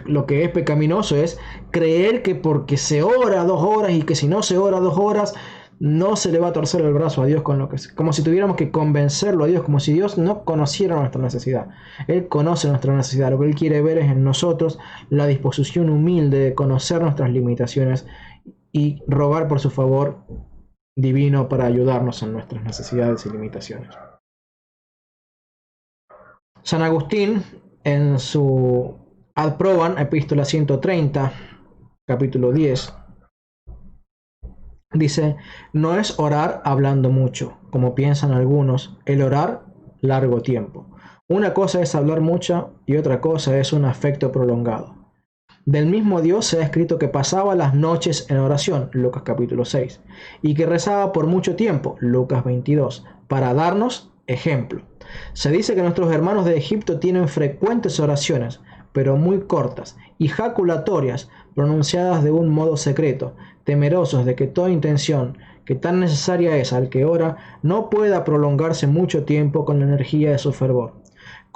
Lo que es pecaminoso es creer que porque se ora 2 horas y que si no se ora 2 horas no se le va a torcer el brazo a Dios con lo que como si tuviéramos que convencerlo a Dios, como si Dios no conociera nuestra necesidad. Él conoce nuestra necesidad. Lo que Él quiere ver es en nosotros la disposición humilde de conocer nuestras limitaciones y rogar por su favor divino para ayudarnos en nuestras necesidades y limitaciones. San Agustín, en su Ad Proban, epístola 130, capítulo 10, dice, no es orar hablando mucho, como piensan algunos, el orar largo tiempo. Una cosa es hablar mucho y otra cosa es un afecto prolongado. Del mismo Dios se ha escrito que pasaba las noches en oración, Lucas capítulo 6, y que rezaba por mucho tiempo, Lucas 22, para darnos ejemplo. Se dice que nuestros hermanos de Egipto tienen frecuentes oraciones, pero muy cortas y jaculatorias, pronunciadas de un modo secreto, temerosos de que toda intención que tan necesaria es al que ora no pueda prolongarse mucho tiempo con la energía de su fervor.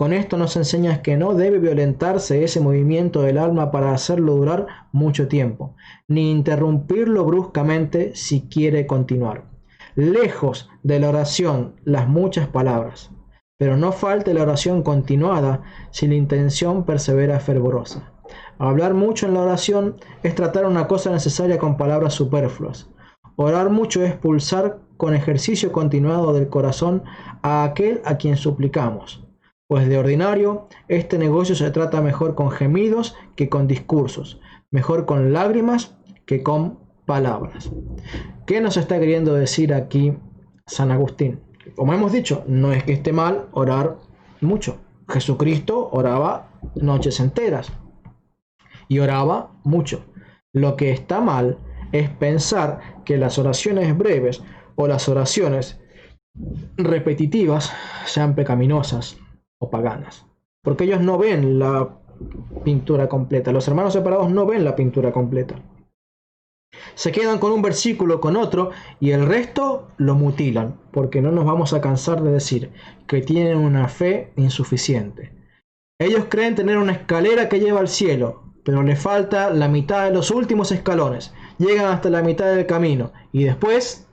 Con esto nos enseña que no debe violentarse ese movimiento del alma para hacerlo durar mucho tiempo, ni interrumpirlo bruscamente si quiere continuar. Lejos de la oración las muchas palabras, pero no falte la oración continuada si la intención persevera fervorosa. Hablar mucho en la oración es tratar una cosa necesaria con palabras superfluas. Orar mucho es pulsar con ejercicio continuado del corazón a aquel a quien suplicamos, pues de ordinario este negocio se trata mejor con gemidos que con discursos, mejor con lágrimas que con palabras. ¿Qué nos está queriendo decir aquí San Agustín? Como hemos dicho, no es que esté mal orar mucho. Jesucristo oraba noches enteras y oraba mucho. Lo que está mal es pensar que las oraciones breves o las oraciones repetitivas sean pecaminosas o paganas, porque ellos no ven la pintura completa. Los hermanos separados no ven la pintura completa. Se quedan con un versículo, con otro, y el resto lo mutilan, porque no nos vamos a cansar de decir que tienen una fe insuficiente. Ellos creen tener una escalera que lleva al cielo, pero le falta la mitad de los últimos escalones. Llegan hasta la mitad del camino, y después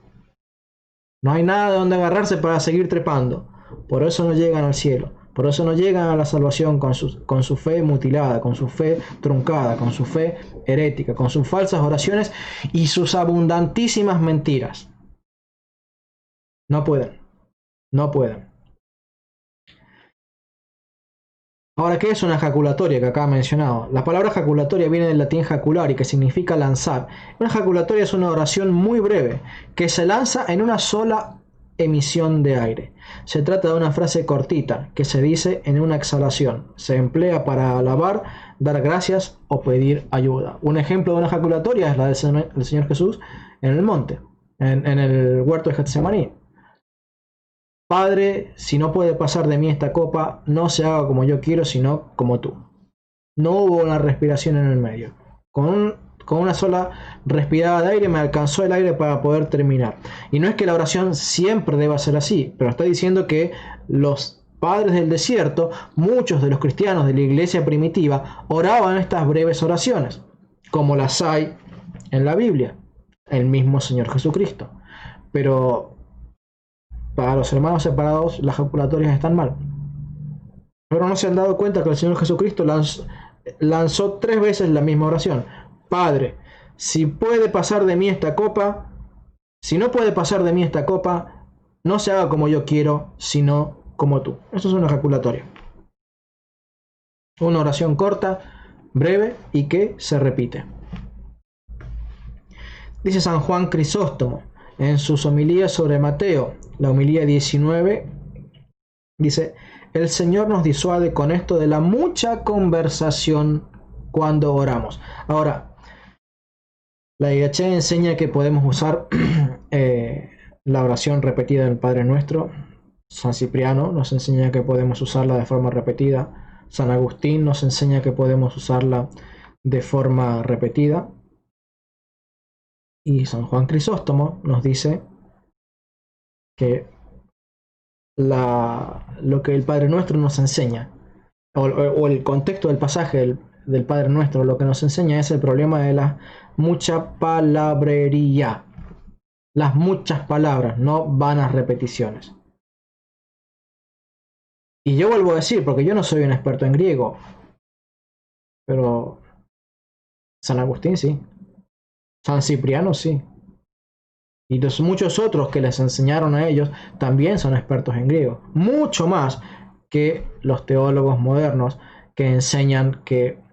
no hay nada de donde agarrarse para seguir trepando. Por eso no llegan al cielo. Por eso no llegan a la salvación con su fe mutilada, con su fe truncada, con su fe herética, con sus falsas oraciones y sus abundantísimas mentiras. No pueden. No pueden. Ahora, ¿qué es una ejaculatoria que acá he mencionado? La palabra ejaculatoria viene del latín jaculari, que significa lanzar. Una ejaculatoria es una oración muy breve, que se lanza en una sola emisión de aire. Se trata de una frase cortita, que se dice en una exhalación. Se emplea para alabar, dar gracias o pedir ayuda. Un ejemplo de una ejaculatoria es la del Señor Jesús en el monte, en el huerto de Getsemaní. Padre, si no puede pasar de mí esta copa, no se haga como yo quiero, sino como tú. No hubo una respiración en el medio. Con una sola respirada de aire me alcanzó el aire para poder terminar. Y no es que la oración siempre deba ser así, pero está diciendo que los padres del desierto, muchos de los cristianos de la iglesia primitiva, oraban estas breves oraciones, como las hay en la Biblia, el mismo Señor Jesucristo. Pero para los hermanos separados, las ejaculatorias están mal. Pero no se han dado cuenta que el Señor Jesucristo lanzó 3 veces la misma oración. Padre, si puede pasar de mí esta copa, si no puede pasar de mí esta copa, no se haga como yo quiero, sino como tú. Eso es una ejaculatoria. Una oración corta, breve y que se repite. Dice San Juan Crisóstomo en sus homilías sobre Mateo, la homilía 19, dice: el Señor nos disuade con esto de la mucha conversación cuando oramos. Ahora, la IHE enseña que podemos usar la oración repetida del Padre Nuestro. San Cipriano nos enseña que podemos usarla de forma repetida. San Agustín nos enseña que podemos usarla de forma repetida. Y San Juan Crisóstomo nos dice que lo que el Padre Nuestro nos enseña, o el contexto del pasaje del Padre Nuestro, lo que nos enseña es el problema de la mucha palabrería. Las muchas palabras, no vanas repeticiones. Y yo vuelvo a decir, porque yo no soy un experto en griego, pero San Agustín sí, San Cipriano sí, y los muchos otros que les enseñaron a ellos también son expertos en griego, mucho más que los teólogos modernos que enseñan que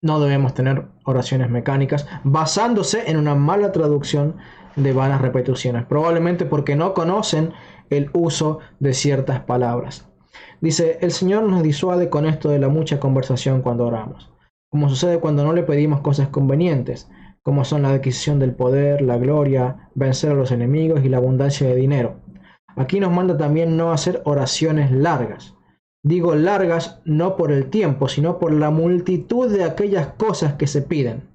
no debemos tener oraciones mecánicas basándose en una mala traducción de vanas repeticiones, probablemente porque no conocen el uso de ciertas palabras. Dice: el Señor nos disuade con esto de la mucha conversación cuando oramos, como sucede cuando no le pedimos cosas convenientes, como son la adquisición del poder, la gloria, vencer a los enemigos y la abundancia de dinero. Aquí nos manda también no hacer oraciones largas. Digo largas no por el tiempo, sino por la multitud de aquellas cosas que se piden.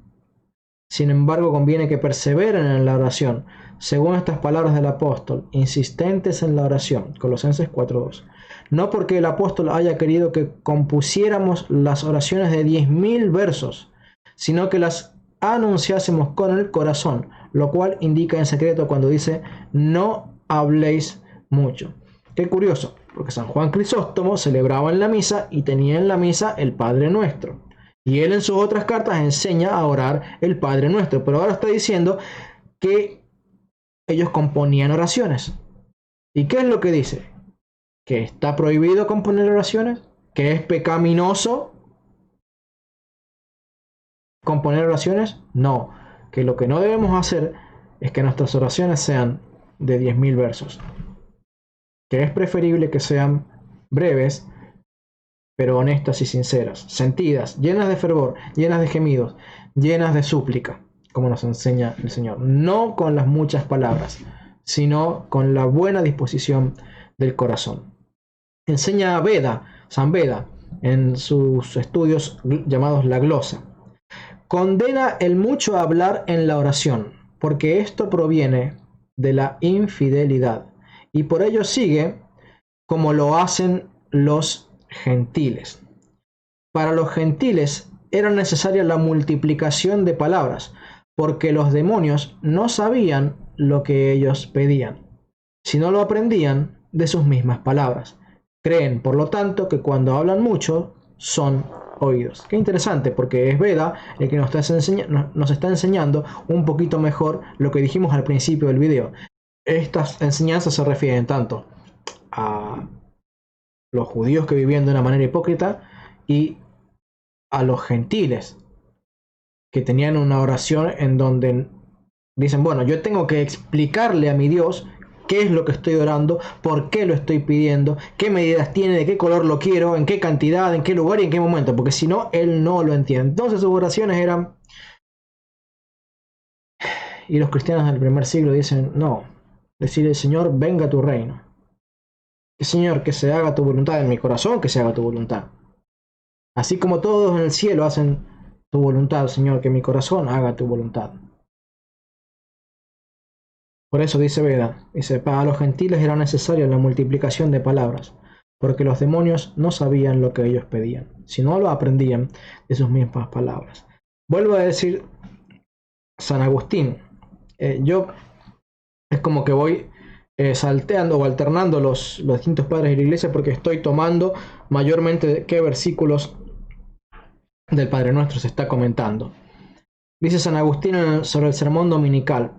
Sin embargo, conviene que perseveren en la oración, según estas palabras del apóstol, insistentes en la oración, Colosenses 4:2. no porque el apóstol haya querido que compusiéramos las oraciones de 10.000 versos, sino que las anunciásemos con el corazón, lo cual indica en secreto cuando dice, no habléis mucho. Qué curioso, porque San Juan Crisóstomo celebraba en la misa y tenía en la misa el Padre Nuestro. Y él en sus otras cartas enseña a orar el Padre Nuestro, pero ahora está diciendo que ellos componían oraciones. ¿Y qué es lo que dice? ¿Que está prohibido componer oraciones? ¿Que es pecaminoso componer oraciones? No, que lo que no debemos hacer es que nuestras oraciones sean de 10.000 versos. Que es preferible que sean breves, pero honestas y sinceras, sentidas, llenas de fervor, llenas de gemidos, llenas de súplica, como nos enseña el Señor. No con las muchas palabras, sino con la buena disposición del corazón. Enseña Beda, San Beda, en sus estudios llamados la glosa. Condena el mucho hablar en la oración, porque esto proviene de la infidelidad, y por ello sigue como lo hacen los gentiles. Para los gentiles era necesaria la multiplicación de palabras, porque los demonios no sabían lo que ellos pedían, sino lo aprendían de sus mismas palabras. Creen, por lo tanto, que cuando hablan mucho son oídos. Qué interesante, porque es Beda el que nos está enseñando un poquito mejor lo que dijimos al principio del video. Estas enseñanzas se refieren tanto a los judíos que vivían de una manera hipócrita y a los gentiles que tenían una oración en donde dicen, bueno, yo tengo que explicarle a mi Dios qué es lo que estoy orando, por qué lo estoy pidiendo, qué medidas tiene, de qué color lo quiero, en qué cantidad, en qué lugar y en qué momento, porque si no, él no lo entiende. Entonces sus oraciones eran... Y los cristianos del primer siglo dicen, no, decirle, Señor, venga tu reino. Señor, que se haga tu voluntad en mi corazón, que se haga tu voluntad. Así como todos en el cielo hacen tu voluntad, Señor, que mi corazón haga tu voluntad. Por eso dice Beda, dice, para los gentiles era necesaria la multiplicación de palabras, porque los demonios no sabían lo que ellos pedían, sino lo aprendían de sus mismas palabras. Vuelvo a decir San Agustín, es como que voy salteando o alternando los distintos padres de la iglesia porque estoy tomando mayormente qué versículos del Padre Nuestro se está comentando. Dice San Agustín sobre el sermón dominical: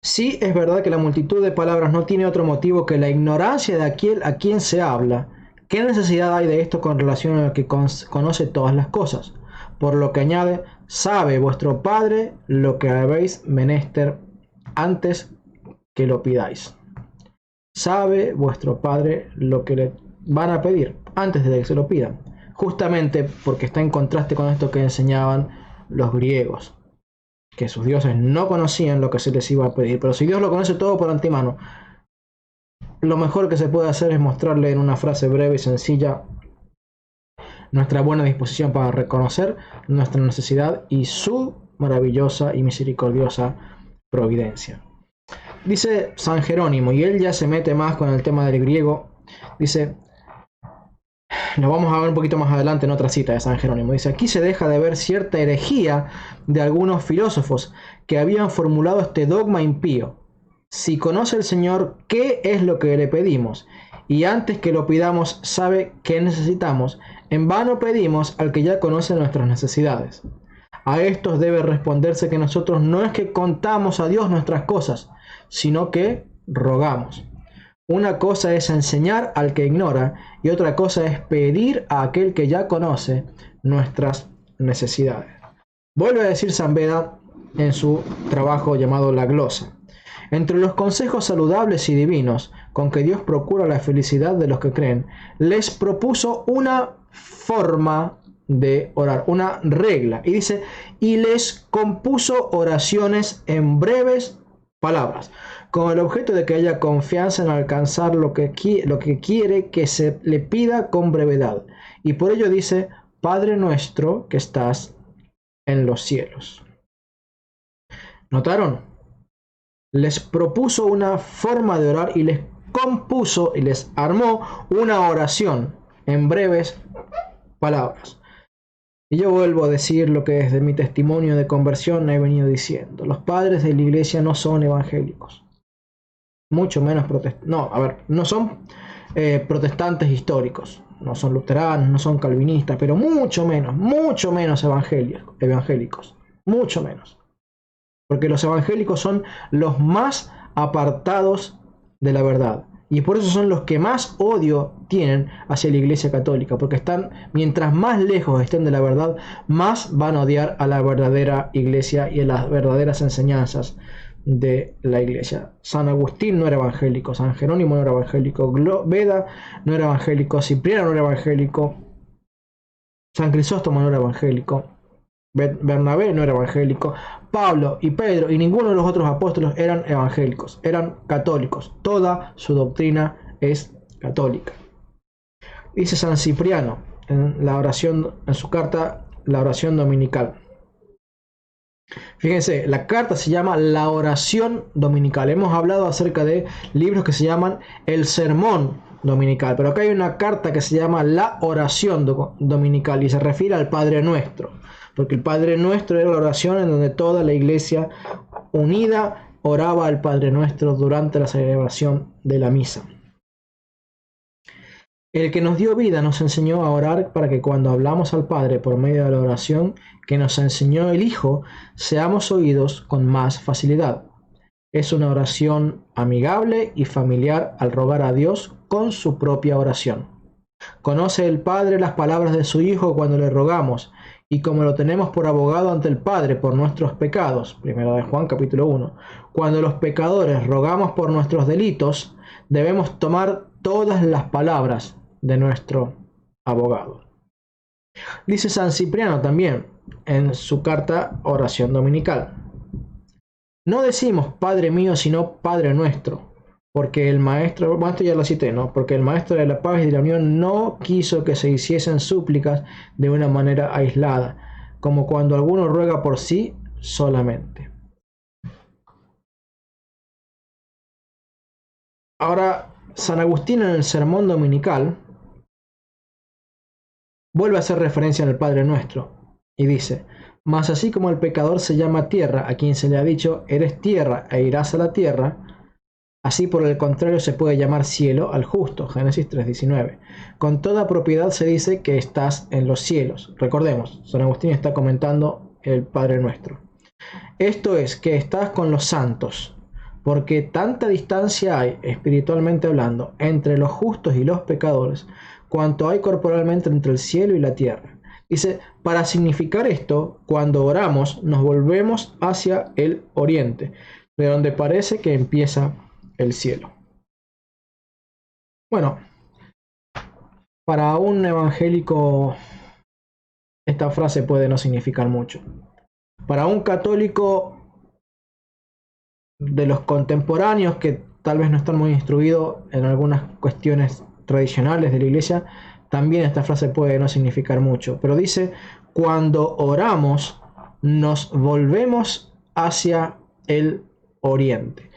sí es verdad que la multitud de palabras no tiene otro motivo que la ignorancia de aquel a quien se habla. ¿Qué necesidad hay de esto con relación al que conoce todas las cosas? Por lo que añade, sabe vuestro Padre lo que habéis menester antes que lo pidáis. Sabe vuestro Padre lo que le van a pedir antes de que se lo pidan. Justamente porque está en contraste con esto que enseñaban los griegos, que sus dioses no conocían lo que se les iba a pedir. Pero si Dios lo conoce todo por antemano, lo mejor que se puede hacer es mostrarle en una frase breve y sencilla nuestra buena disposición para reconocer nuestra necesidad y su maravillosa y misericordiosa providencia. Dice San Jerónimo, y él ya se mete más con el tema del griego, dice, lo vamos a ver un poquito más adelante en otra cita de San Jerónimo, dice, aquí se deja de ver cierta herejía de algunos filósofos que habían formulado este dogma impío. Si conoce el Señor qué es lo que le pedimos, y antes que lo pidamos sabe qué necesitamos, en vano pedimos al que ya conoce nuestras necesidades. A estos debe responderse que nosotros no es que contamos a Dios nuestras cosas, sino que rogamos. Una cosa es enseñar al que ignora y otra cosa es pedir a aquel que ya conoce nuestras necesidades. Vuelve a decir San Beda en su trabajo llamado La Glosa. Entre los consejos saludables y divinos con que Dios procura la felicidad de los que creen, les propuso una forma de orar, una regla. Y dice, y les compuso oraciones en breves palabras, con el objeto de que haya confianza en alcanzar lo que quiere que se le pida con brevedad. Y por ello dice, Padre nuestro que estás en los cielos. ¿Notaron? Les propuso una forma de orar y les compuso y les armó una oración en breves palabras. Y yo vuelvo a decir lo que desde mi testimonio de conversión he venido diciendo. Los padres de la iglesia no son evangélicos. Mucho menos protestantes. No, a ver, no son protestantes históricos. No son luteranos, no son calvinistas, pero mucho menos evangélicos. Mucho menos. Porque los evangélicos son los más apartados de la verdad. Y por eso son los que más odio tienen hacia la Iglesia Católica. Porque mientras más lejos estén de la verdad, más van a odiar a la verdadera Iglesia y a las verdaderas enseñanzas de la Iglesia. San Agustín no era evangélico, San Jerónimo no era evangélico, Beda no era evangélico, Cipriano no era evangélico, San Crisóstomo no era evangélico, Bernabé no era evangélico, Pablo y Pedro y ninguno de los otros apóstoles eran evangélicos, eran católicos. Toda su doctrina es católica. Dice San Cipriano en la oración, en su carta, la oración dominical. Fíjense, la carta se llama La Oración Dominical. Hemos hablado acerca de libros que se llaman El Sermón Dominical, pero acá hay una carta que se llama La Oración Dominical y se refiere al Padre Nuestro, porque el Padre Nuestro era la oración en donde toda la iglesia unida oraba al Padre Nuestro durante la celebración de la misa. El que nos dio vida nos enseñó a orar para que cuando hablamos al Padre por medio de la oración que nos enseñó el Hijo, seamos oídos con más facilidad. Es una oración amigable y familiar al rogar a Dios con su propia oración. Conoce el Padre las palabras de su Hijo cuando le rogamos, y como lo tenemos por abogado ante el Padre por nuestros pecados, 1 de Juan capítulo 1, cuando los pecadores rogamos por nuestros delitos, debemos tomar todas las palabras de nuestro abogado. Dice San Cipriano también en su carta Oración Dominical. No decimos Padre mío, sino Padre nuestro, porque el Maestro, bueno, esto ya lo cité, ¿no? Porque el Maestro de la paz y de la unión no quiso que se hiciesen súplicas de una manera aislada, como cuando alguno ruega por sí solamente. Ahora, San Agustín en el Sermón Dominical vuelve a hacer referencia al Padre Nuestro y dice: mas así como el pecador se llama tierra, a quien se le ha dicho, eres tierra e irás a la tierra, así por el contrario se puede llamar cielo al justo, Génesis 3:19. Con toda propiedad se dice que estás en los cielos. Recordemos, San Agustín está comentando el Padre Nuestro. Esto es, que estás con los santos, porque tanta distancia hay, espiritualmente hablando, entre los justos y los pecadores, cuanto hay corporalmente entre el cielo y la tierra. Dice, para significar esto, cuando oramos nos volvemos hacia el oriente, de donde parece que empieza el cielo. Bueno, para un evangélico esta frase puede no significar mucho. Para un católico de los contemporáneos que tal vez no están muy instruidos en algunas cuestiones tradicionales de la iglesia, también esta frase puede no significar mucho, pero dice, cuando oramos nos volvemos hacia el oriente.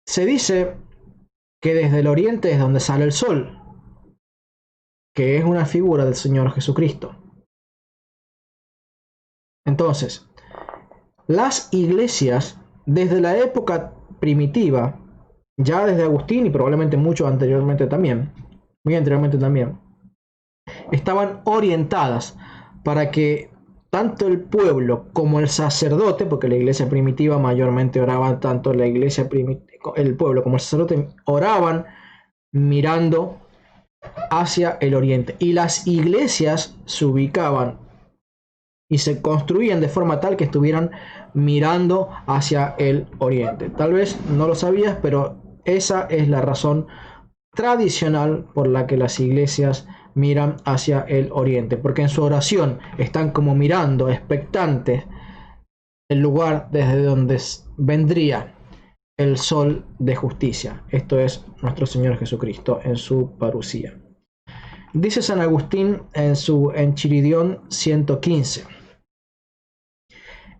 Se dice que desde el oriente es donde sale el sol, que es una figura del Señor Jesucristo. Entonces, las iglesias desde la época primitiva, ya desde Agustín y probablemente mucho anteriormente también, muy anteriormente también, estaban orientadas para que tanto el pueblo como el sacerdote, porque la iglesia primitiva mayormente oraba, tanto la iglesia el pueblo como el sacerdote oraban mirando hacia el oriente, y las iglesias se ubicaban y se construían de forma tal que estuvieran mirando hacia el oriente. Tal vez no lo sabías, pero esa es la razón tradicional por la que las iglesias miran hacia el oriente, porque en su oración están como mirando, expectantes, el lugar desde donde vendría el sol de justicia. Esto es nuestro Señor Jesucristo en su parucía. Dice San Agustín en su Enchiridión 115.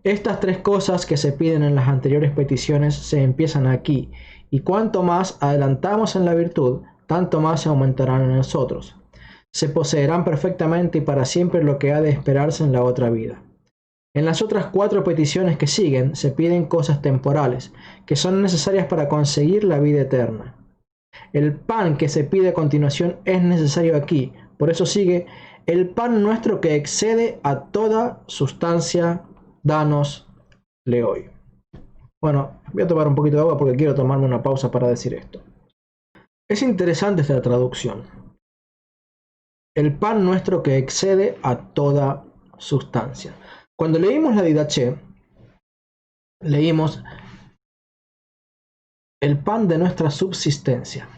Estas tres cosas que se piden en las anteriores peticiones se empiezan aquí, y cuanto más adelantamos en la virtud, tanto más se aumentarán en nosotros. Se poseerán perfectamente y para siempre lo que ha de esperarse en la otra vida. En las otras 4 peticiones que siguen se piden cosas temporales, que son necesarias para conseguir la vida eterna. El pan que se pide a continuación es necesario aquí, por eso sigue: el pan nuestro que excede a toda sustancia, danosle hoy. Bueno, voy a tomar un poquito de agua porque quiero tomarme una pausa para decir esto. Es interesante esta traducción. El pan nuestro que excede a toda sustancia. Cuando leímos la Didaché, leímos el pan de nuestra subsistencia.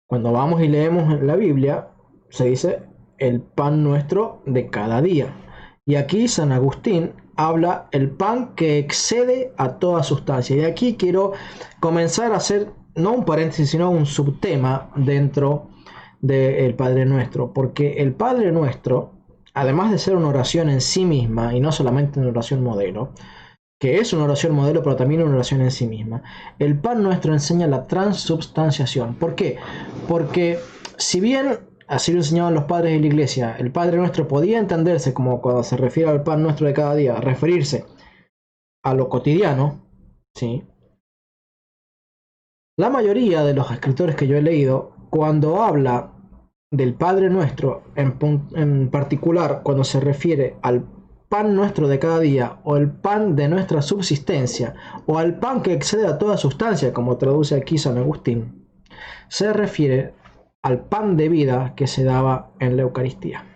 Cuando vamos y leemos la Biblia, se dice el pan nuestro de cada día. Y aquí San Agustín habla el pan que excede a toda sustancia. Y aquí quiero comenzar a hacer, no un paréntesis, sino un subtema dentro del Padre Nuestro. Porque el Padre Nuestro, además de ser una oración en sí misma y no solamente una oración modelo, que es una oración modelo, pero también una oración en sí misma, el pan nuestro enseña la transubstanciación. ¿Por qué? Porque si bien así lo enseñaban los padres de la iglesia, el Padre Nuestro podía entenderse como, cuando se refiere al pan nuestro de cada día, referirse a lo cotidiano, ¿sí? La mayoría de los escritores que yo he leído, cuando habla del Padre Nuestro, en particular cuando se refiere al pan nuestro de cada día, o el pan de nuestra subsistencia, o al pan que excede a toda sustancia, como traduce aquí San Agustín, se refiere al pan de vida que se daba en la Eucaristía.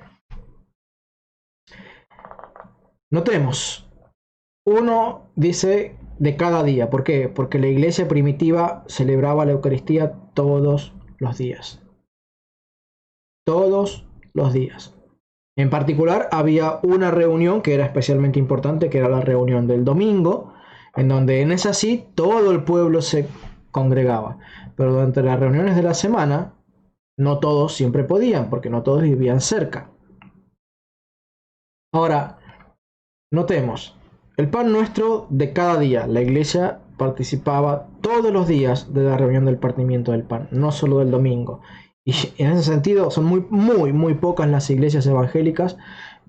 Notemos, uno dice de cada día. ¿Por qué? Porque la iglesia primitiva celebraba la Eucaristía todos los días. Todos los días. En particular, había una reunión que era especialmente importante, que era la reunión del domingo, en donde en esa sí todo el pueblo se congregaba. Pero durante las reuniones de la semana, no todos siempre podían, porque no todos vivían cerca. Ahora, notemos, el pan nuestro de cada día. La iglesia participaba todos los días de la reunión del partimiento del pan, no solo del domingo. Y en ese sentido son muy pocas las iglesias evangélicas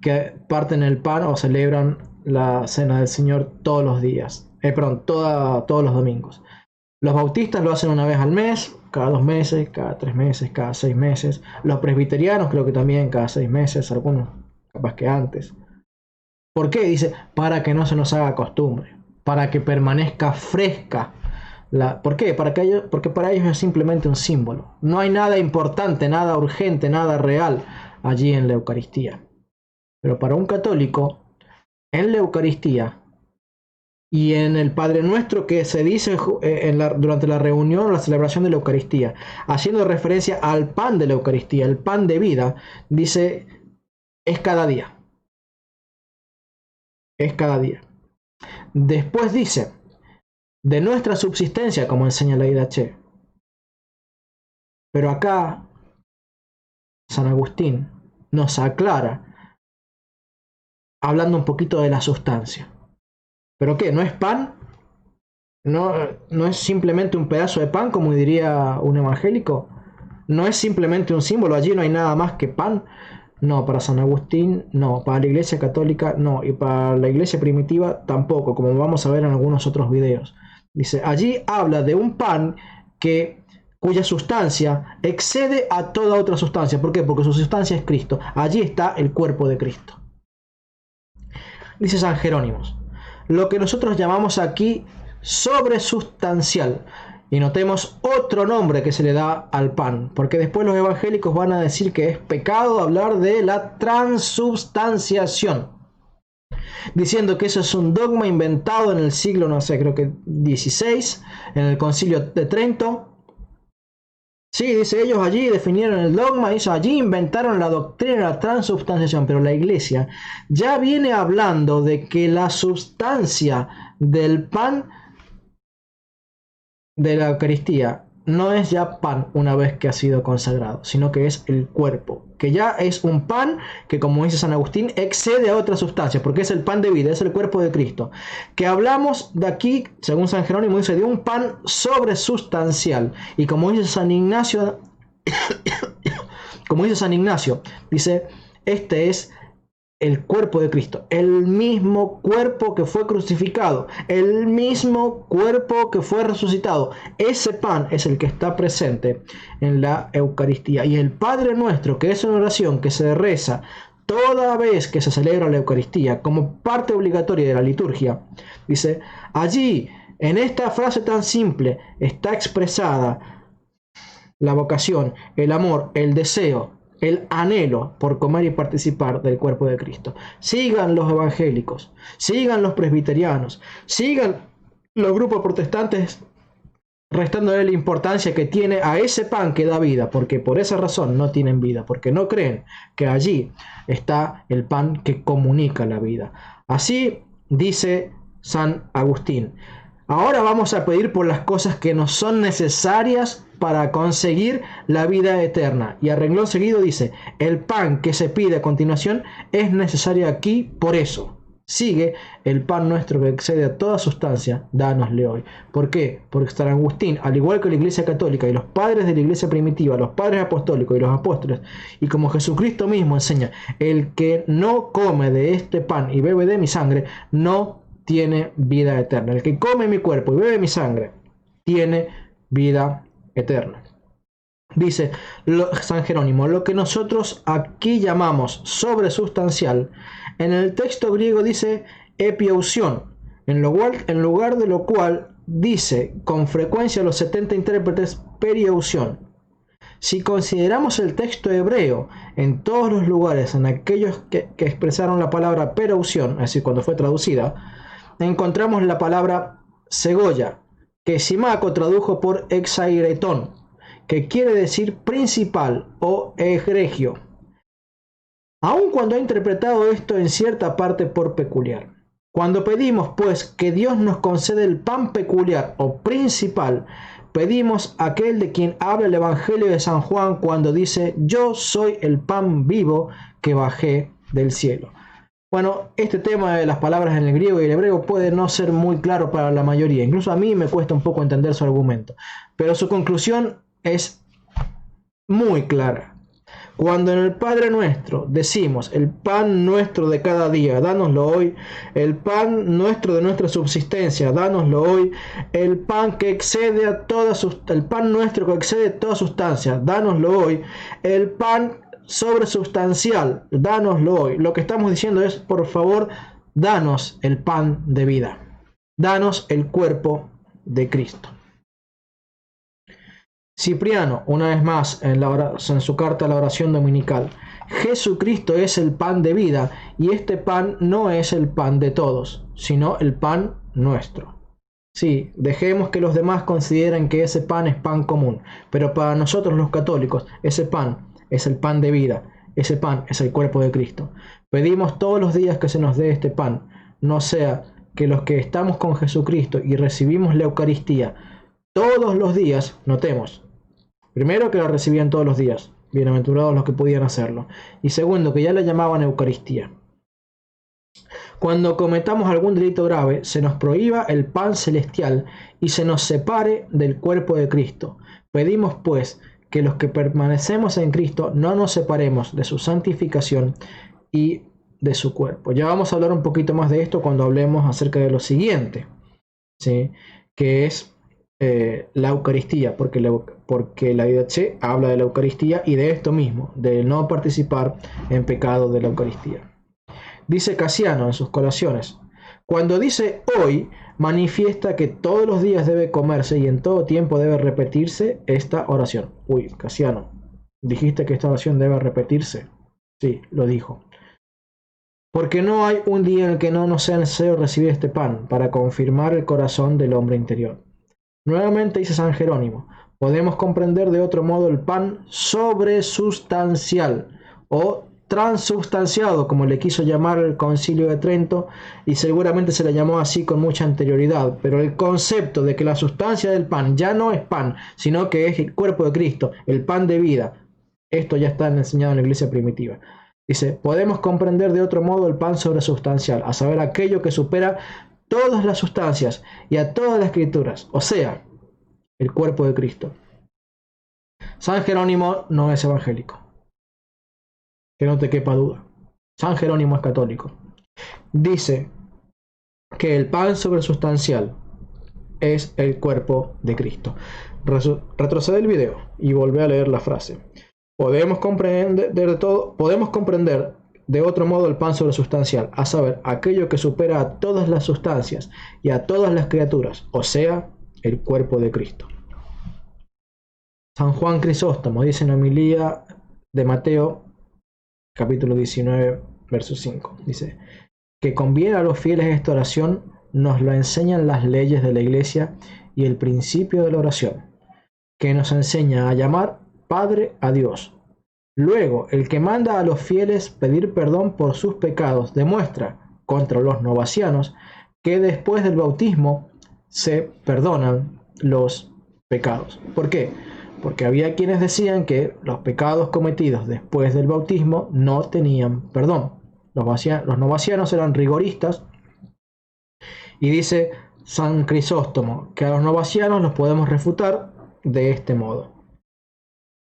que parten el pan o celebran la cena del Señor todos los días. Todos los domingos. Los bautistas lo hacen una vez al mes, cada 2 meses, cada 3 meses, cada 6 meses. Los presbiterianos creo que también cada 6 meses, algunos capaz que antes. ¿Por qué? Dice, para que no se nos haga costumbre, para que permanezca fresca. ¿Por qué? Porque para ellos es simplemente un símbolo. No hay nada importante, nada urgente, nada real allí en la Eucaristía. Pero para un católico, en la Eucaristía y en el Padre Nuestro que se dice durante la reunión o la celebración de la Eucaristía, haciendo referencia al pan de la Eucaristía, el pan de vida, dice, es cada día. Es cada día. Después dice, de nuestra subsistencia, como enseña la Didaché. Pero acá, San Agustín nos aclara, hablando un poquito de la sustancia. ¿Pero qué? ¿No es pan? ¿No es simplemente un pedazo de pan, como diría un evangélico? ¿No es simplemente un símbolo? Allí no hay nada más que pan. No, para San Agustín no, para la iglesia católica no, y para la iglesia primitiva tampoco, como vamos a ver en algunos otros videos. Dice, allí habla de un pan cuya sustancia excede a toda otra sustancia. ¿Por qué? Porque su sustancia es Cristo. Allí está el cuerpo de Cristo. Dice San Jerónimo, lo que nosotros llamamos aquí sobresustancial. Y notemos otro nombre que se le da al pan, porque después los evangélicos van a decir que es pecado hablar de la transubstanciación, diciendo que eso es un dogma inventado en el siglo, no sé, creo que XVI, en el Concilio de Trento. Sí, dice, ellos allí definieron el dogma, allí inventaron la doctrina de la transubstanciación, pero la iglesia ya viene hablando de que la sustancia del pan de la Eucaristía no es ya pan una vez que ha sido consagrado, sino que es el cuerpo que ya es un pan que, como dice San Agustín, excede a otras sustancias, porque es el pan de vida, es el cuerpo de Cristo. Que hablamos de aquí, según San Jerónimo, dice de un pan sobresustancial. Y como dice San Ignacio, dice, este es el cuerpo de Cristo, el mismo cuerpo que fue crucificado, el mismo cuerpo que fue resucitado. Ese pan es el que está presente en la Eucaristía. Y el Padre Nuestro, que es una oración que se reza toda vez que se celebra la Eucaristía como parte obligatoria de la liturgia, dice, allí, en esta frase tan simple, está expresada la vocación, el amor, el deseo, el anhelo por comer y participar del cuerpo de Cristo. Sigan los evangélicos, sigan los presbiterianos, sigan los grupos protestantes restándole la importancia que tiene a ese pan que da vida, porque por esa razón no tienen vida, porque no creen que allí está el pan que comunica la vida. Así dice San Agustín. Ahora vamos a pedir por las cosas que nos son necesarias para conseguir la vida eterna. Y a renglón seguido dice, el pan que se pide a continuación es necesario aquí por eso. Sigue, el pan nuestro que excede a toda sustancia, dánosle hoy. ¿Por qué? Porque San Agustín, al igual que la Iglesia Católica y los padres de la Iglesia primitiva, los padres apostólicos y los apóstoles, y como Jesucristo mismo enseña, el que no come de este pan y bebe de mi sangre, no tiene vida eterna. El que come mi cuerpo y bebe mi sangre, tiene vida eterna. Dice San Jerónimo, lo que nosotros aquí llamamos sobresustancial, en el texto griego dice epiousión, en lugar de lo cual dice con frecuencia los 70 intérpretes periousión. Si consideramos el texto hebreo, en todos los lugares, en aquellos que expresaron la palabra perousión, es decir, cuando fue traducida, encontramos la palabra segoya, que Simaco tradujo por exairetón, que quiere decir principal o egregio, aun cuando ha interpretado esto en cierta parte por peculiar. Cuando pedimos, pues, que Dios nos concede el pan peculiar o principal, pedimos aquel de quien habla el Evangelio de San Juan cuando dice, yo soy el pan vivo que bajé del cielo. Bueno, este tema de las palabras en el griego y el hebreo puede no ser muy claro para la mayoría. Incluso a mí me cuesta un poco entender su argumento. Pero su conclusión es muy clara. Cuando en el Padre Nuestro decimos, el pan nuestro de cada día, dánoslo hoy, el pan nuestro de nuestra subsistencia, dánoslo hoy, el pan que excede a el pan nuestro que excede toda sustancia, dánoslo hoy, el pan sobresustancial, dánoslo hoy. Lo que estamos diciendo es, por favor, danos el pan de vida. Danos el cuerpo de Cristo. Cipriano, una vez más, en su carta a la oración dominical, Jesucristo es el pan de vida y este pan no es el pan de todos, sino el pan nuestro. Sí, dejemos que los demás consideren que ese pan es pan común, pero para nosotros los católicos, ese pan es el pan de vida, ese pan es el cuerpo de Cristo. Pedimos todos los días que se nos dé este pan, no sea que los que estamos con Jesucristo y recibimos la Eucaristía todos los días, notemos, primero que la recibían todos los días, bienaventurados los que podían hacerlo, y segundo que ya la llamaban Eucaristía. Cuando cometamos algún delito grave, se nos prohíba el pan celestial y se nos separe del cuerpo de Cristo. Pedimos pues que los que permanecemos en Cristo no nos separemos de su santificación y de su cuerpo. Ya vamos a hablar un poquito más de esto cuando hablemos acerca de lo siguiente, ¿sí? Que es la Eucaristía, porque la Didache habla de la Eucaristía y de esto mismo, de no participar en pecado de la Eucaristía. Dice Casiano en sus colaciones, cuando dice hoy, manifiesta que todos los días debe comerse y en todo tiempo debe repetirse esta oración. Uy, Casiano, ¿dijiste que esta oración debe repetirse? Sí, lo dijo. Porque no hay un día en el que no nos sea necesario recibir este pan para confirmar el corazón del hombre interior. Nuevamente dice San Jerónimo, podemos comprender de otro modo el pan sobresustancial o transubstanciado, como le quiso llamar el Concilio de Trento, y seguramente se le llamó así con mucha anterioridad, pero el concepto de que la sustancia del pan ya no es pan, sino que es el cuerpo de Cristo, el pan de vida, Esto ya está enseñado en la iglesia primitiva. Dice, podemos comprender de otro modo el pan sobresustancial, a saber, aquello que supera todas las sustancias y a todas las escrituras, o sea, el cuerpo de Cristo. San Jerónimo no es evangélico, que no te quepa duda. San Jerónimo es católico. Dice que el pan sobresustancial es el cuerpo de Cristo. Retrocede el video y volvé a leer la frase. Podemos comprender de otro modo el pan sobresustancial, a saber, aquello que supera a todas las sustancias y a todas las criaturas, o sea, el cuerpo de Cristo. San Juan Crisóstomo dice en la homilía de Mateo, capítulo 19, verso 5, dice que conviene a los fieles esta oración, nos lo enseñan las leyes de la Iglesia y el principio de la oración, que nos enseña a llamar Padre a Dios. Luego, el que manda a los fieles pedir perdón por sus pecados demuestra contra los novacianos que después del bautismo se perdonan los pecados. ¿Por qué? Porque había quienes decían que los pecados cometidos después del bautismo no tenían perdón. Los novacianos eran rigoristas y dice San Crisóstomo que a los novacianos los podemos refutar de este modo.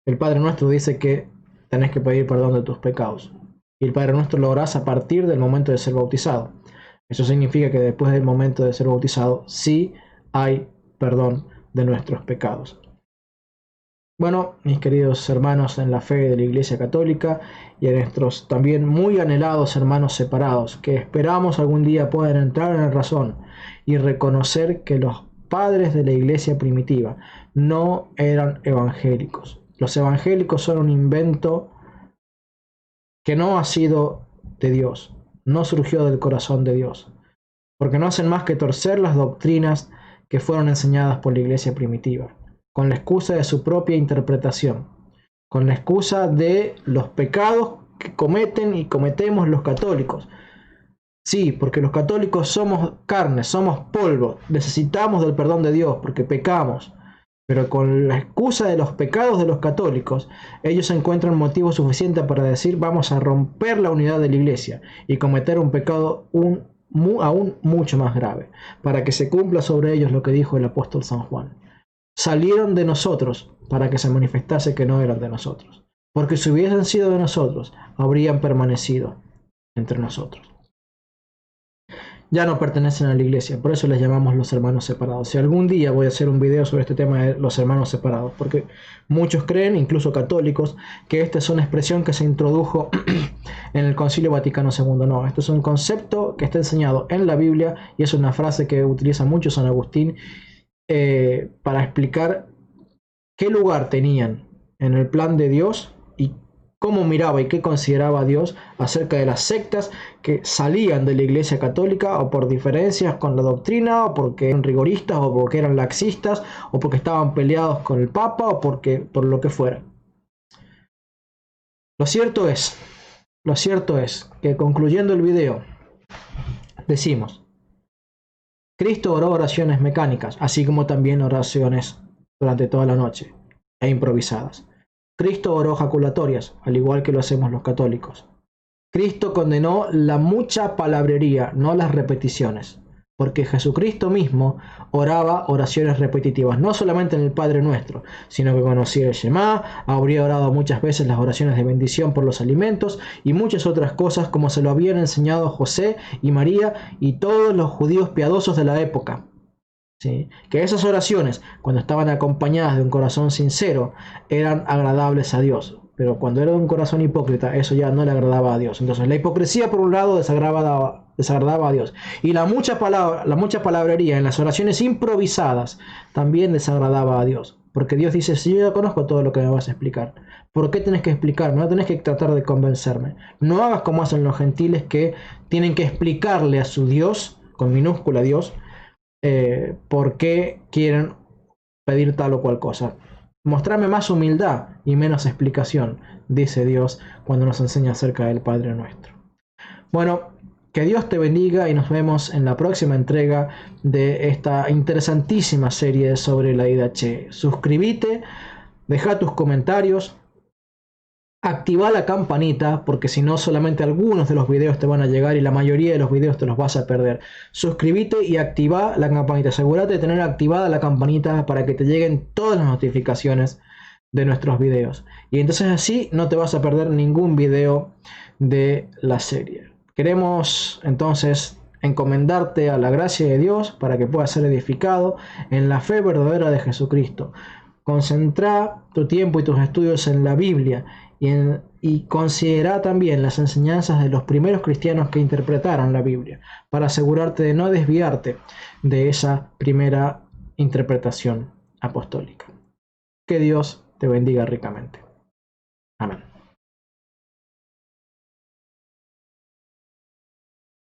El Padre Nuestro dice que tenés que pedir perdón de tus pecados. Y el Padre Nuestro lo orás a partir del momento de ser bautizado. Eso significa que después del momento de ser bautizado sí hay perdón de nuestros pecados. Bueno, mis queridos hermanos en la fe de la Iglesia Católica y a nuestros también muy anhelados hermanos separados, que esperamos algún día puedan entrar en la razón y reconocer que los padres de la Iglesia primitiva no eran evangélicos. Los evangélicos son un invento que no ha sido de Dios, no surgió del corazón de Dios, porque no hacen más que torcer las doctrinas que fueron enseñadas por la Iglesia primitiva, con la excusa de su propia interpretación, con la excusa de los pecados que cometen y cometemos los católicos. Sí, porque los católicos somos carne, somos polvo, necesitamos del perdón de Dios porque pecamos. Pero con la excusa de los pecados de los católicos, ellos encuentran motivo suficiente para decir vamos a romper la unidad de la Iglesia y cometer un pecado aún mucho más grave, para que se cumpla sobre ellos lo que dijo el apóstol San Juan. Salieron de nosotros para que se manifestase que no eran de nosotros, porque si hubiesen sido de nosotros, habrían permanecido entre nosotros. Ya no pertenecen a la Iglesia, por eso les llamamos los hermanos separados. Si algún día voy a hacer un video sobre este tema de los hermanos separados, porque muchos creen, incluso católicos, que esta es una expresión que se introdujo en el Concilio Vaticano II. No, esto es un concepto que está enseñado en la Biblia y es una frase que utiliza mucho San Agustín para explicar qué lugar tenían en el plan de Dios y cómo miraba y qué consideraba a Dios acerca de las sectas que salían de la Iglesia Católica o por diferencias con la doctrina, o porque eran rigoristas, o porque eran laxistas, o porque estaban peleados con el Papa, o por lo que fuera. Lo cierto es que concluyendo el video, decimos, Cristo oró oraciones mecánicas, así como también oraciones durante toda la noche, e improvisadas. Cristo oró jaculatorias, al igual que lo hacemos los católicos. Cristo condenó la mucha palabrería, no las repeticiones, porque Jesucristo mismo oraba oraciones repetitivas, no solamente en el Padre Nuestro, sino que conocía el Shema, habría orado muchas veces las oraciones de bendición por los alimentos y muchas otras cosas como se lo habían enseñado José y María y todos los judíos piadosos de la época. ¿Sí? Que esas oraciones, cuando estaban acompañadas de un corazón sincero, eran agradables a Dios. Pero cuando era de un corazón hipócrita, eso ya no le agradaba a Dios. Entonces la hipocresía por un lado desagradaba a Dios. Y la mucha palabrería en las oraciones improvisadas también desagradaba a Dios. Porque Dios dice, si yo ya conozco todo lo que me vas a explicar, ¿por qué tenés que explicarme? No tenés que tratar de convencerme. No hagas como hacen los gentiles que tienen que explicarle a su Dios, con minúscula Dios, por qué quieren pedir tal o cual cosa. Mostrarme más humildad y menos explicación, dice Dios cuando nos enseña acerca del Padre Nuestro. Bueno, que Dios te bendiga y nos vemos en la próxima entrega de esta interesantísima serie sobre la IDH. Suscríbete, deja tus comentarios Activa la campanita, porque si no solamente algunos de los videos te van a llegar y la mayoría de los videos te los vas a perder. Suscríbete y activa la campanita. Asegúrate de tener activada la campanita para que te lleguen todas las notificaciones de nuestros videos. Y entonces así no te vas a perder ningún video de la serie. Queremos entonces encomendarte a la gracia de Dios para que puedas ser edificado en la fe verdadera de Jesucristo. Concentra tu tiempo y tus estudios en la Biblia y considera también las enseñanzas de los primeros cristianos que interpretaron la Biblia para asegurarte de no desviarte de esa primera interpretación apostólica. Que Dios te bendiga ricamente.